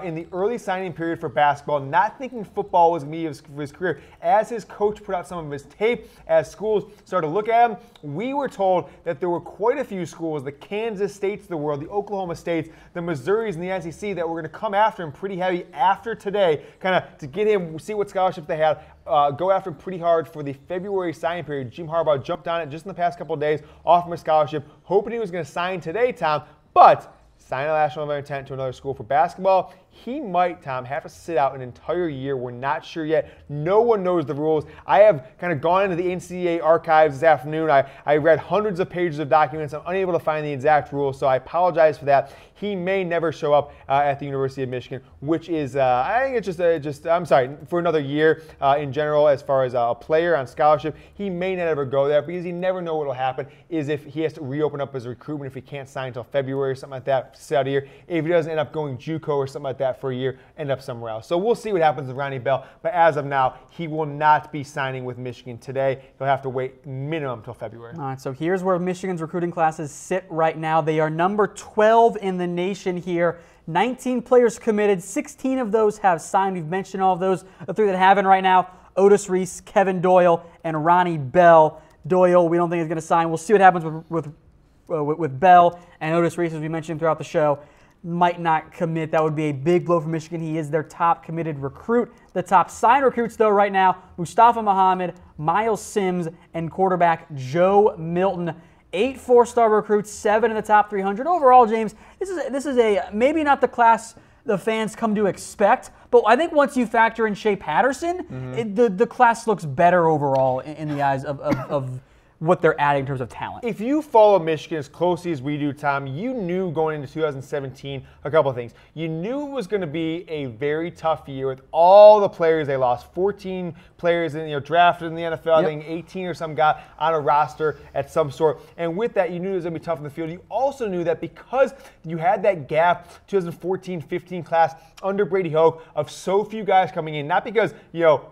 in the early signing period for basketball, not thinking football was going to be his career. As his coach put out some of his tape, as schools started to look at him, we were told that there were quite a few schools, the Kansas States of the world, the Oklahoma States, the Missouris, and the SEC, that were going to come after him pretty heavy after today, kind of to get him, see what scholarships they had. go after him pretty hard for the February signing period. Jim Harbaugh jumped on it just in the past couple of days, offered him a scholarship, hoping he was going to sign today, Tom, but sign a last letter of intent to another school for basketball. He might, Tom, have to sit out an entire year. We're not sure yet. No one knows the rules. I have kind of gone into the NCAA archives this afternoon. I read hundreds of pages of documents. I'm unable to find the exact rules, so I apologize for that. He may never show up at the University of Michigan, which is, I think it's just I'm sorry, for another year in general as far as a player on scholarship. He may not ever go there because you never know what will happen is if he has to reopen up his recruitment if he can't sign until February or something like that, sit out a year. If he doesn't end up going JUCO or something like that for a year, end up somewhere else. So we'll see what happens with Ronnie Bell. But as of now, he will not be signing with Michigan today. He'll have to wait minimum till February. All right, so here's where Michigan's recruiting classes sit right now. They are number 12 in the nation here. 19 players committed. 16 of those have signed. We've mentioned all of those. The 3 that haven't right now, Otis Reese, Kevin Doyle, and Ronnie Bell. Doyle, we don't think is going to sign. We'll see what happens with Bell, and Otis Reese, as we mentioned throughout the show, might not commit. That would be a big blow for Michigan. He is their top committed recruit. The top signed recruits, though, right now, Mustafa Muhammad, Miles Sims, and quarterback Joe Milton. 8 4-star recruits, 7 in the top 300. Overall, James, this is a maybe not the class the fans come to expect, but I think once you factor in Shea Patterson, the class looks better overall in the eyes of what they're adding in terms of talent. If you follow Michigan as closely as we do, Tom, you knew going into 2017 a couple of things. You knew it was going to be a very tough year with all the players they lost. 14 players drafted in the NFL. I think 18 or some got on a roster at some sort. And with that, you knew it was going to be tough in the field. You also knew that because you had that gap, 2014-15 class under Brady Hoke, of so few guys coming in, not because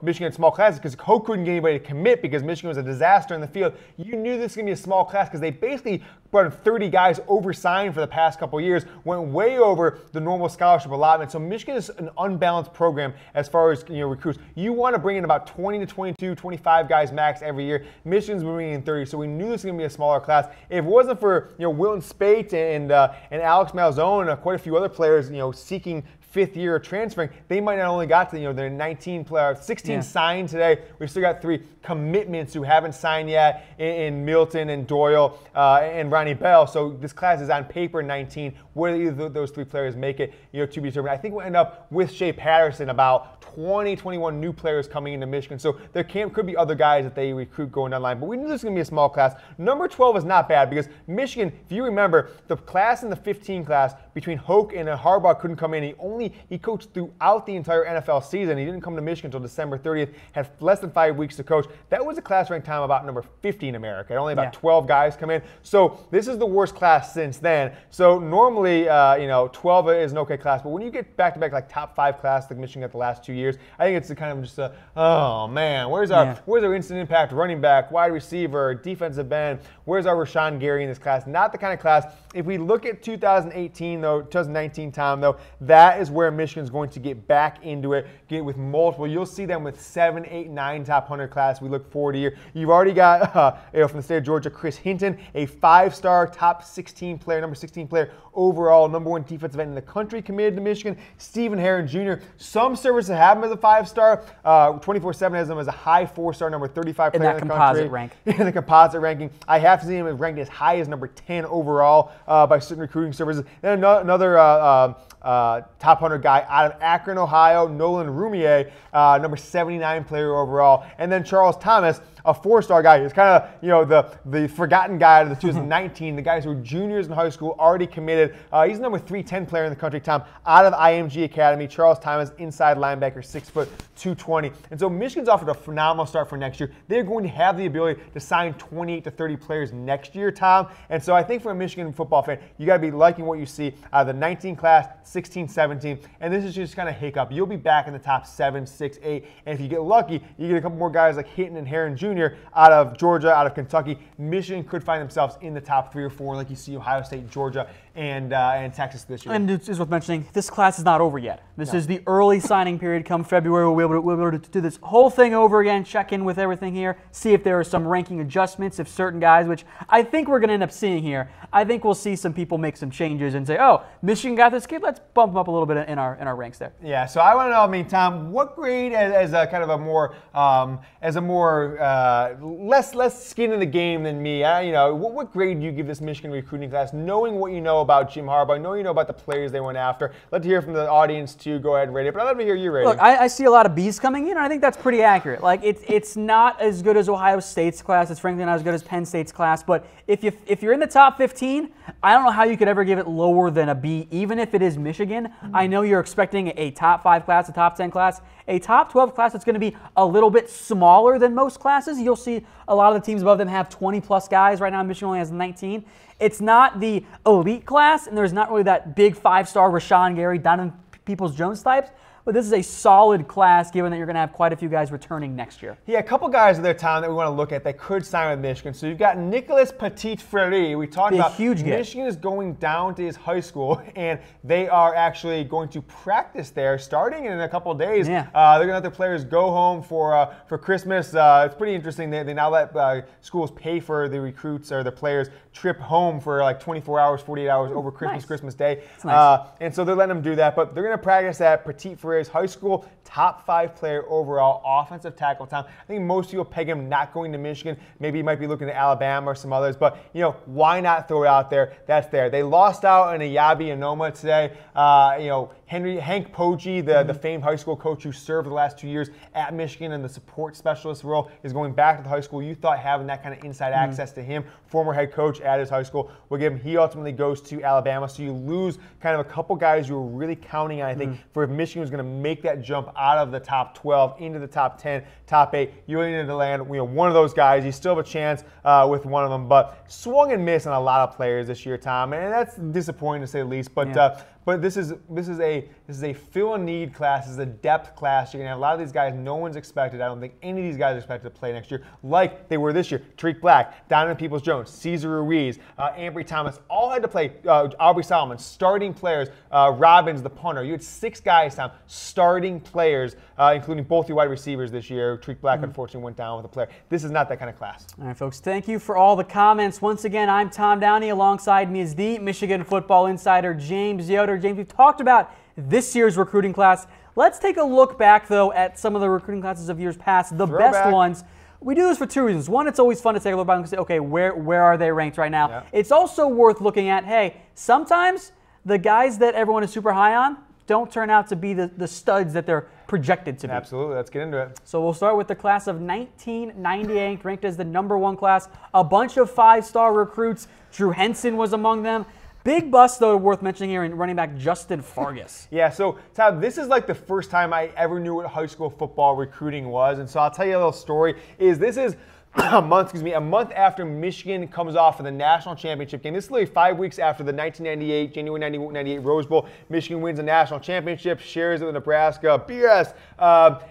Michigan had small classes, because Hoke couldn't get anybody to commit because Michigan was a disaster in the field. You knew this was going to be a small class because they basically brought in 30 guys oversigned for the past couple of years, went way over the normal scholarship allotment. So Michigan is an unbalanced program as far as recruits. You want to bring in about 20 to 22, 25 guys max every year. Michigan's bringing in 30, so we knew this was going to be a smaller class. If it wasn't for Wilton Spate and Alex Malzone and quite a few other players seeking fifth year transferring, they might not only got to their 16 signed today. We've still got 3 commitments who haven't signed yet in Milton and Doyle and Ronnie Bell. So this class is on paper 19. Whether either of those 3 players make it, to be determined. I think we'll end up with Shea Patterson about 20, 21 new players coming into Michigan. So there could be other guys that they recruit going down the line. But we knew this was going to be a small class. Number 12 is not bad because Michigan, if you remember, the class in the 15 class between Hoke and Harbaugh couldn't come in. He coached throughout the entire NFL season. He didn't come to Michigan until December 30th, had less than 5 weeks to coach. That was a class ranked time about number 50 in America. Only about 12 guys come in. So this is the worst class since then. So normally, 12 is an okay class. But when you get back-to-back like top 5 class like Michigan got the last 2 years, I think it's kind of just oh man, where's our instant impact running back, wide receiver, defensive end? Where's our Rashawn Gary in this class? Not the kind of class. If we look at 2019, Tom, though, that is where Michigan's going to get back into it, get with multiple. You'll see them with 7, 8, 9 top 100 class. We look forward to here. You've already got from the state of Georgia, Chris Hinton, a 5-star top 16 player, number 16 player overall, number 1 defensive end in the country, committed to Michigan. Stephen Herron Jr. Some services have him as a 5-star. 24/7 has him as a high 4-star, number 35 player in the country. In the composite ranking. I have to see him ranked as high as number 10 overall by certain recruiting services. Then another top 100 guy out of Akron, Ohio, Nolan Rumier, number 79 player overall. And then Charles Thomas, a 4-star guy. He's kind of, the forgotten guy out of the 2019. The guys who were juniors in high school, already committed. He's number 310 player in the country, Tom, out of IMG Academy. Charles Thomas, inside linebacker, 6 foot, 220. And so Michigan's offered a phenomenal start for next year. They're going to have the ability to sign 28 to 30 players next year, Tom. And so I think for a Michigan football fan, you got to be liking what you see out of the 19 class, 16, 17. And this is just kind of hiccup. You'll be back in the top 7, 6, 8. And if you get lucky, you get a couple more guys like Hinton and Herron Jr. junior out of Georgia, out of Kentucky. Michigan could find themselves in the top 3 or 4, like you see Ohio State, Georgia, and Texas this year. And it's worth mentioning, this class is not over yet. This is the early signing period. Come February, we'll be able to do this whole thing over again, check in with everything here, see if there are some ranking adjustments, if certain guys, which I think we're going to end up seeing here, I think we'll see some people make some changes and say, oh, Michigan got this kid, let's bump them up a little bit in our ranks there. Yeah, so I want to know, I mean, Tom, what grade as a kind of a more, less skin in the game than me, what grade do you give this Michigan recruiting class, knowing what you know about Jim Harbaugh, knowing you know about the players they went after? I'd love to hear from the audience too. Go ahead and rate it, but I'd love to hear your rating. Look, I see a lot of B's coming in, and I think that's pretty accurate. Like it's not as good as Ohio State's class. It's frankly not as good as Penn State's class. But if you're in the top 15, I don't know how you could ever give it lower than a B, even if it is Michigan. I know you're expecting a top 5 class, a top 10 class, a top 12 class that's going to be a little bit smaller than most classes. You'll see a lot of the teams above them have 20-plus guys. Right now, Michigan only has 19. It's not the elite class, and there's not really that big 5-star Rashawn Gary, Donovan Peoples-Jones types. But this is a solid class, given that you're going to have quite a few guys returning next year. Yeah, a couple guys in their town that we want to look at that could sign with Michigan. So you've got Nicholas Petit-Frere. We talked about huge Michigan is going down to his high school, and they are actually going to practice there starting in a couple of days. Yeah. They're going to let their players go home for Christmas. It's pretty interesting. They now let schools pay for the recruits or the players' trip home for like 24 hours, 48 hours over Christmas, Nice. Christmas Day. That's nice. And so they're letting them do that. But they're going to practice at Petit-Frere's high school, top 5 player overall, offensive tackle time. I think most people peg him not going to Michigan. Maybe he might be looking to Alabama or some others. But, why not throw it out there? That's there. They lost out on Ayabi Anoma today. Hank Poggi, the famed high school coach who served the last 2 years at Michigan in the support specialist role, is going back to the high school. You thought having that kind of inside access to him, former head coach at his high school, will give him. He ultimately goes to Alabama. So you lose kind of a couple guys you were really counting on, I think, for if Michigan was going to make that jump out of the top 12 into the top 10, top 8. You really needed to land one of those guys. You still have a chance with one of them, but swung and missed on a lot of players this year, Tom, and that's disappointing to say the least. But But this is a fill a need class. This is a depth class. You're gonna have a lot of these guys no one's expected. I don't think any of these guys are expected to play next year like they were this year. Tariq Black, Donovan Peoples-Jones, Cesar Ruiz, Ambry Thomas, all had to play. Aubrey Solomon, starting players. Robbins, the punter. You had 6 guys, Tom, starting players, including both your wide receivers this year. Tariq Black unfortunately went down with a player. This is not that kind of class. All right, folks. Thank you for all the comments. Once again, I'm Tom Downey. Alongside me is the Michigan football insider, James Yoder. James, we've talked about this year's recruiting class. Let's take a look back, though, at some of the recruiting classes of years past, the best ones. We do this for 2 reasons. One, it's always fun to take a look back and say, okay, where are they ranked right now? Yeah. It's also worth looking at, hey, sometimes the guys that everyone is super high on don't turn out to be the studs that they're projected to be. Absolutely. Let's get into it. So we'll start with the class of 1998, ranked as the #1 class. A bunch of 5-star recruits. Drew Henson was among them. Big bust, though, worth mentioning here, in running back Justin Fargas. Yeah, so Todd, this is like the first time I ever knew what high school football recruiting was, and so I'll tell you a little story. This is a month after Michigan comes off of the national championship game. This is literally 5 weeks after the January 1998 Rose Bowl. Michigan wins the national championship, shares it with Nebraska, BS,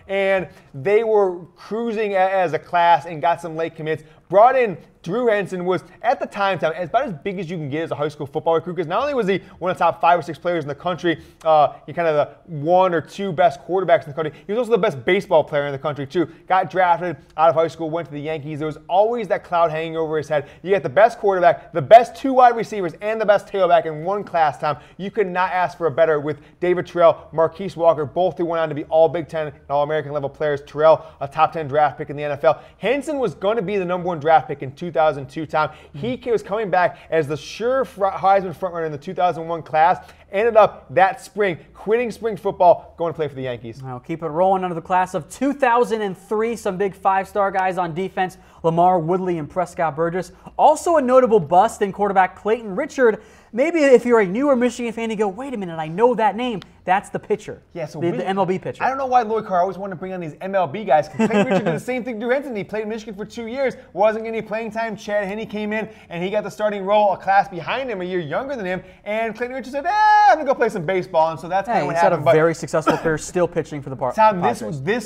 and they were cruising as a class and got some late commits. Brought in Drew Henson, was at the time about as big as you can get as a high school football recruit, because not only was he one of the top 5 or 6 players in the country, he kind of the 1 or 2 best quarterbacks in the country, he was also the best baseball player in the country too. Got drafted out of high school, went to the Yankees. There was always that cloud hanging over his head. You get the best quarterback, the best 2 wide receivers, and the best tailback in one class, Tom. You could not ask for a better with David Terrell, Marquise Walker, both who went on to be all Big Ten and All-American level players. Terrell, a top 10 draft pick in the NFL. Henson was going to be the #1 draft pick in 2002, Tom. He was coming back as the sure Heisman frontrunner in the 2001 class. Ended up that spring, quitting spring football, going to play for the Yankees. Well, keep it rolling under the class of 2003. Some big 5-star guys on defense, Lamar Woodley and Prescott Burgess. Also a notable bust in quarterback Clayton Richard. maybe if you're a newer Michigan fan, you go, wait a minute, I know that name. That's the pitcher. Yeah, so the MLB pitcher. I don't know why Lloyd Carr always wanted to bring on these MLB guys. Clayton Richard did the same thing to Henson. He played in Michigan for 2 years, wasn't getting any playing time. Chad Henne came in, and he got the starting role, a class behind him, a year younger than him. And Clayton Richard said, I'm going to go play some baseball. And so that's kind of what happened. He's had a very successful career, still pitching for the Tom, this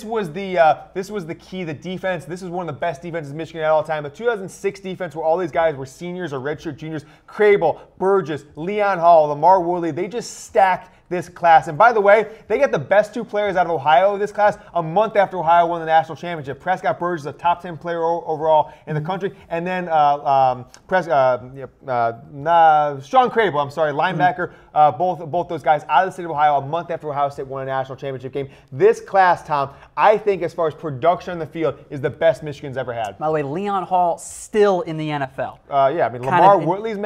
was the key, the defense. This is one of the best defenses Michigan had all the time. The 2006 defense, where all these guys were seniors or redshirt juniors, Crable, Burgess, Leon Hall, Lamar Woodley, they just stacked this class. And by the way, they got the best 2 players out of Ohio in this class a month after Ohio won the national championship. Prescott Burgess, a top 10 player overall in the country. And then Sean Crable, linebacker, both those guys out of the state of Ohio a month after Ohio State won a national championship game. This class, Tom, I think as far as production on the field is the best Michigan's ever had. By the way, Leon Hall still in the NFL. Lamar Woodley's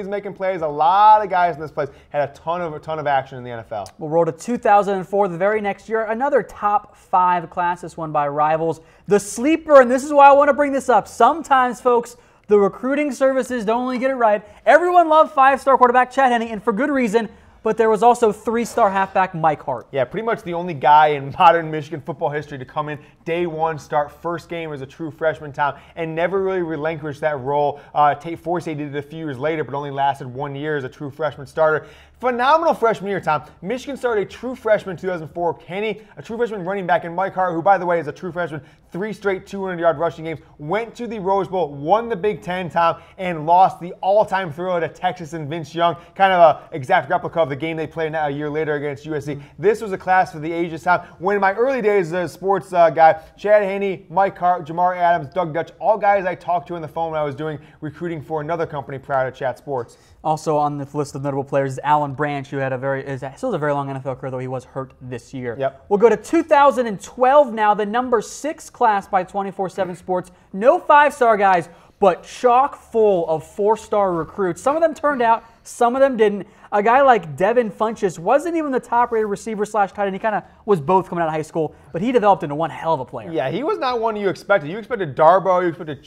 making plays. A lot of guys in this place had a ton of action in the NFL. We'll roll to 2004, the very next year. Another top 5 class, this one by rivals. The sleeper, and this is why I want to bring this up. Sometimes, folks, the recruiting services don't only get it right. Everyone loved 5-star quarterback Chad Henne, and for good reason. But there was also 3-star halfback Mike Hart. Yeah, pretty much the only guy in modern Michigan football history to come in day one, start first game as a true freshman, Tom, and never really relinquished that role. Tate Forsythe did it a few years later, but only lasted 1 year as a true freshman starter. Phenomenal freshman year, Tom. Michigan started a true freshman in 2004. Henne, a true freshman running back, and Mike Hart, who, by the way, is a true freshman, 3 straight 200-yard rushing games, went to the Rose Bowl, won the Big Ten, Tom, and lost the all-time thriller to Texas and Vince Young, kind of an exact replica of the game they played a year later against USC. This was a class for the ages, Tom. When in my early days as a sports guy, Chad Henne, Mike Hart, Jamar Adams, Doug Dutch, all guys I talked to on the phone when I was doing recruiting for another company prior to Chat Sports. Also on the list of notable players is Alan Branch, who had still has a very long NFL career, though he was hurt this year. Yep. We'll go to 2012 now, the number 6 class by 24/7 Sports. No 5-star guys, but chock full of 4-star recruits. Some of them turned out, some of them didn't. A guy like Devin Funchess wasn't even the top-rated receiver / tight end. He kind of was both coming out of high school, but he developed into one hell of a player. Yeah, he was not one you expected. You expected Darboh, you expected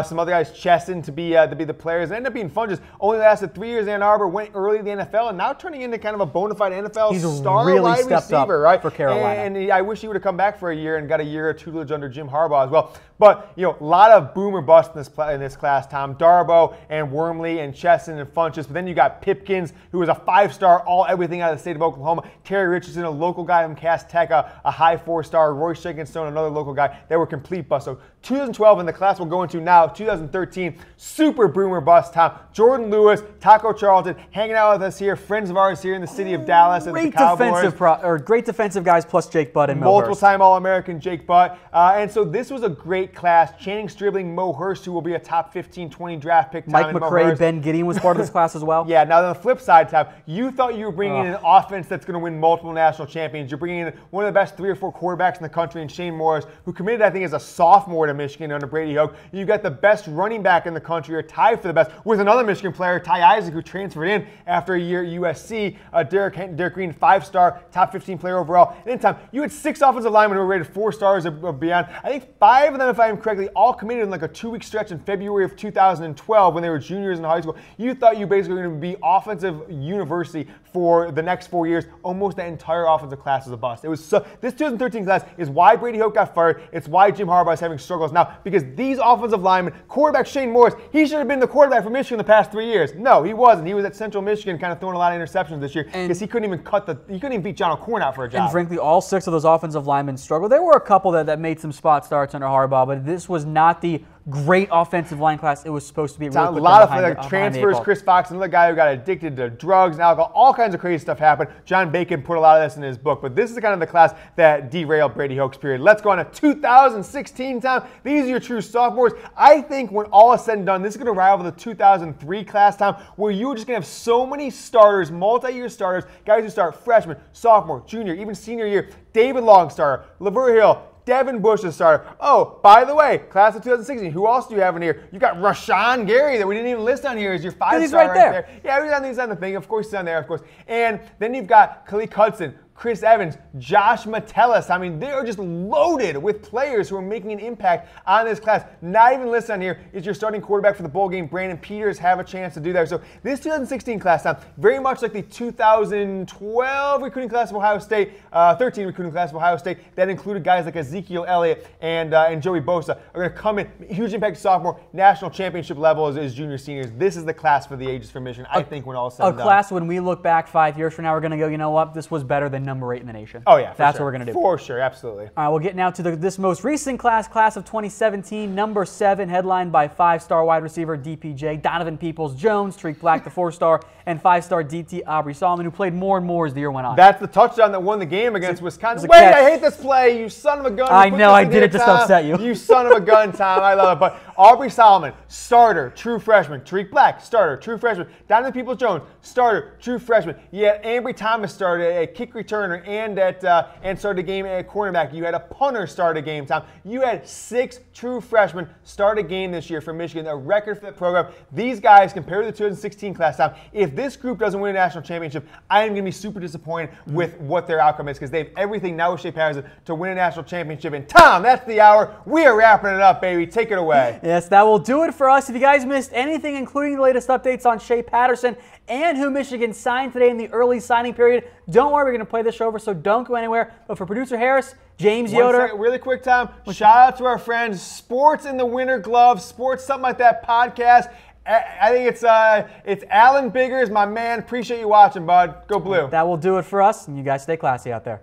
some other guys, Cheston, to be the players. It ended up being Funchess. Only lasted 3 years in Ann Arbor, went early to the NFL, and now turning into kind of a bona fide NFL star really wide stepped receiver, up right? For Carolina. And I wish he would have come back for a year and got a year of tutelage under Jim Harbaugh as well. But a lot of boomer bust in this class, Tom. Darboh and Wormley and Cheston and Funchess. But then you got Pipkins, who was a 5-star everything out of the state of Oklahoma. Terry Richardson, a local guy from Cass Tech, a high 4-star. Roy Shakenstone, another local guy. They were complete busts. So 2012 in the class we'll go into now, 2013, super boomer bust, Tom. Jordan Lewis, Taco Charlton, hanging out with us here, friends of ours here in the city of Dallas at the Cowboys. Great defensive guys plus Jake Butt and Mo Hurst. Multiple-time All-American Jake Butt. And so this was a great class. Channing Stribling, Mo Hurst, who will be a top 15, 20 draft pick. Mike McCray, Ben Gideon was part of this class as well. Yeah, now on the flip side, Tom, you thought you were bringing in an offense that's going to win multiple national champions. You're bringing in one of the best 3 or 4 quarterbacks in the country in Shane Morris, who committed, I think, as a sophomore to Michigan under Brady Hoke. You've got the best running back in the country, or tied for the best, with another Michigan player, Ty Isaac, who transferred in after a year at USC. Derek Green, 5-star, top 15 player overall. And then, Tom, you had 6 offensive linemen who were rated 4 stars or beyond. I think 5 of them, if I am correctly, all committed in like a 2-week stretch in February of 2012 when they were juniors in high school. You thought you basically were going to be offensive university for the next 4 years. Almost that entire offensive class was a bust. It was this 2013 class is why Brady Hoke got fired. It's why Jim Harbaugh is having struggles now, because these offensive linemen, quarterback Shane Morris, he should have been the quarterback for Michigan the past 3 years. No, he wasn't. He was at Central Michigan, kind of throwing a lot of interceptions this year because he couldn't even beat John O'Corn out for a job. And frankly, all 6 of those offensive linemen struggled. There were a couple that made some spot starts under Harbaugh, but this was not the great offensive line class it was supposed to be. A lot of transfers. Chris Fox, another guy who got addicted to drugs and alcohol. All kinds of crazy stuff happened. John Bacon put a lot of this in his book, but this is kind of the class that derailed Brady Hoke's period. Let's go on to 2016, Tom. These are your true sophomores. I think when all is said and done, this is going to rival the 2003 class, Tom, where you're just going to have so many starters, multi-year starters, guys who start freshman, sophomore, junior, even senior year. David Long starter, Laverne Hill, Devin Bush is starter. Oh, by the way, class of 2016, who else do you have in here? You got Rashawn Gary that we didn't even list on here as your 5-star right there. Yeah, he's on the thing. Of course, he's on there, of course. And then you've got Khalil Hudson, Chris Evans, Josh Metellus. I mean, they are just loaded with players who are making an impact on this class. Not even listed on here is your starting quarterback for the bowl game, Brandon Peters, have a chance to do that. So this 2016 class, very much like the 2012 recruiting class of Ohio State, 13 recruiting class of Ohio State, that included guys like Ezekiel Elliott and Joey Bosa, are going to come in, huge impact sophomore, national championship level as junior, seniors. This is the class for the ages for Michigan, I think, when all is said and done. A class when we look back 5 years from now, we're going to go, you know what, this was better than number 8 in the nation. Oh, yeah, That's sure. what we're going to do. For sure, absolutely. All right, we'll get now to this most recent class of 2017, number 7, headlined by 5-star wide receiver DPJ, Donovan Peoples-Jones, Tariq Black, the 4-star, and 5-star DT Aubrey Solomon, who played more and more as the year went on. That's the touchdown that won the game against Wisconsin. Wait, I hate this play, you son of a gun. I know, I did it just to upset you. You son of a gun, Tom. I love it. But Aubrey Solomon, starter, true freshman. Tariq Black, starter, true freshman. Donovan Peoples-Jones, starter, true freshman. You had Ambry Thomas started a kick returner and started a game at cornerback. You had a punter start a game, Tom. You had 6 true freshmen start a game this year for Michigan, a record for the program. These guys, compared to the 2016 class, Tom, if this group doesn't win a national championship, I am going to be super disappointed with what their outcome is, because they have everything now with Shea Patterson to win a national championship. And Tom, that's the hour. We are wrapping it up, baby. Take it away. Yes, that will do it for us. If you guys missed anything, including the latest updates on Shea Patterson and who Michigan signed today in the early signing period, don't worry, we're going to play this show over, so don't go anywhere. But for producer Harris, James Yoder. Really quick, Tom. Shout out to our friends, Sports in the Winter Glove, Sports something like that podcast. I think it's Alan Biggers, my man. Appreciate you watching, bud. Go Blue. That will do it for us, and you guys stay classy out there.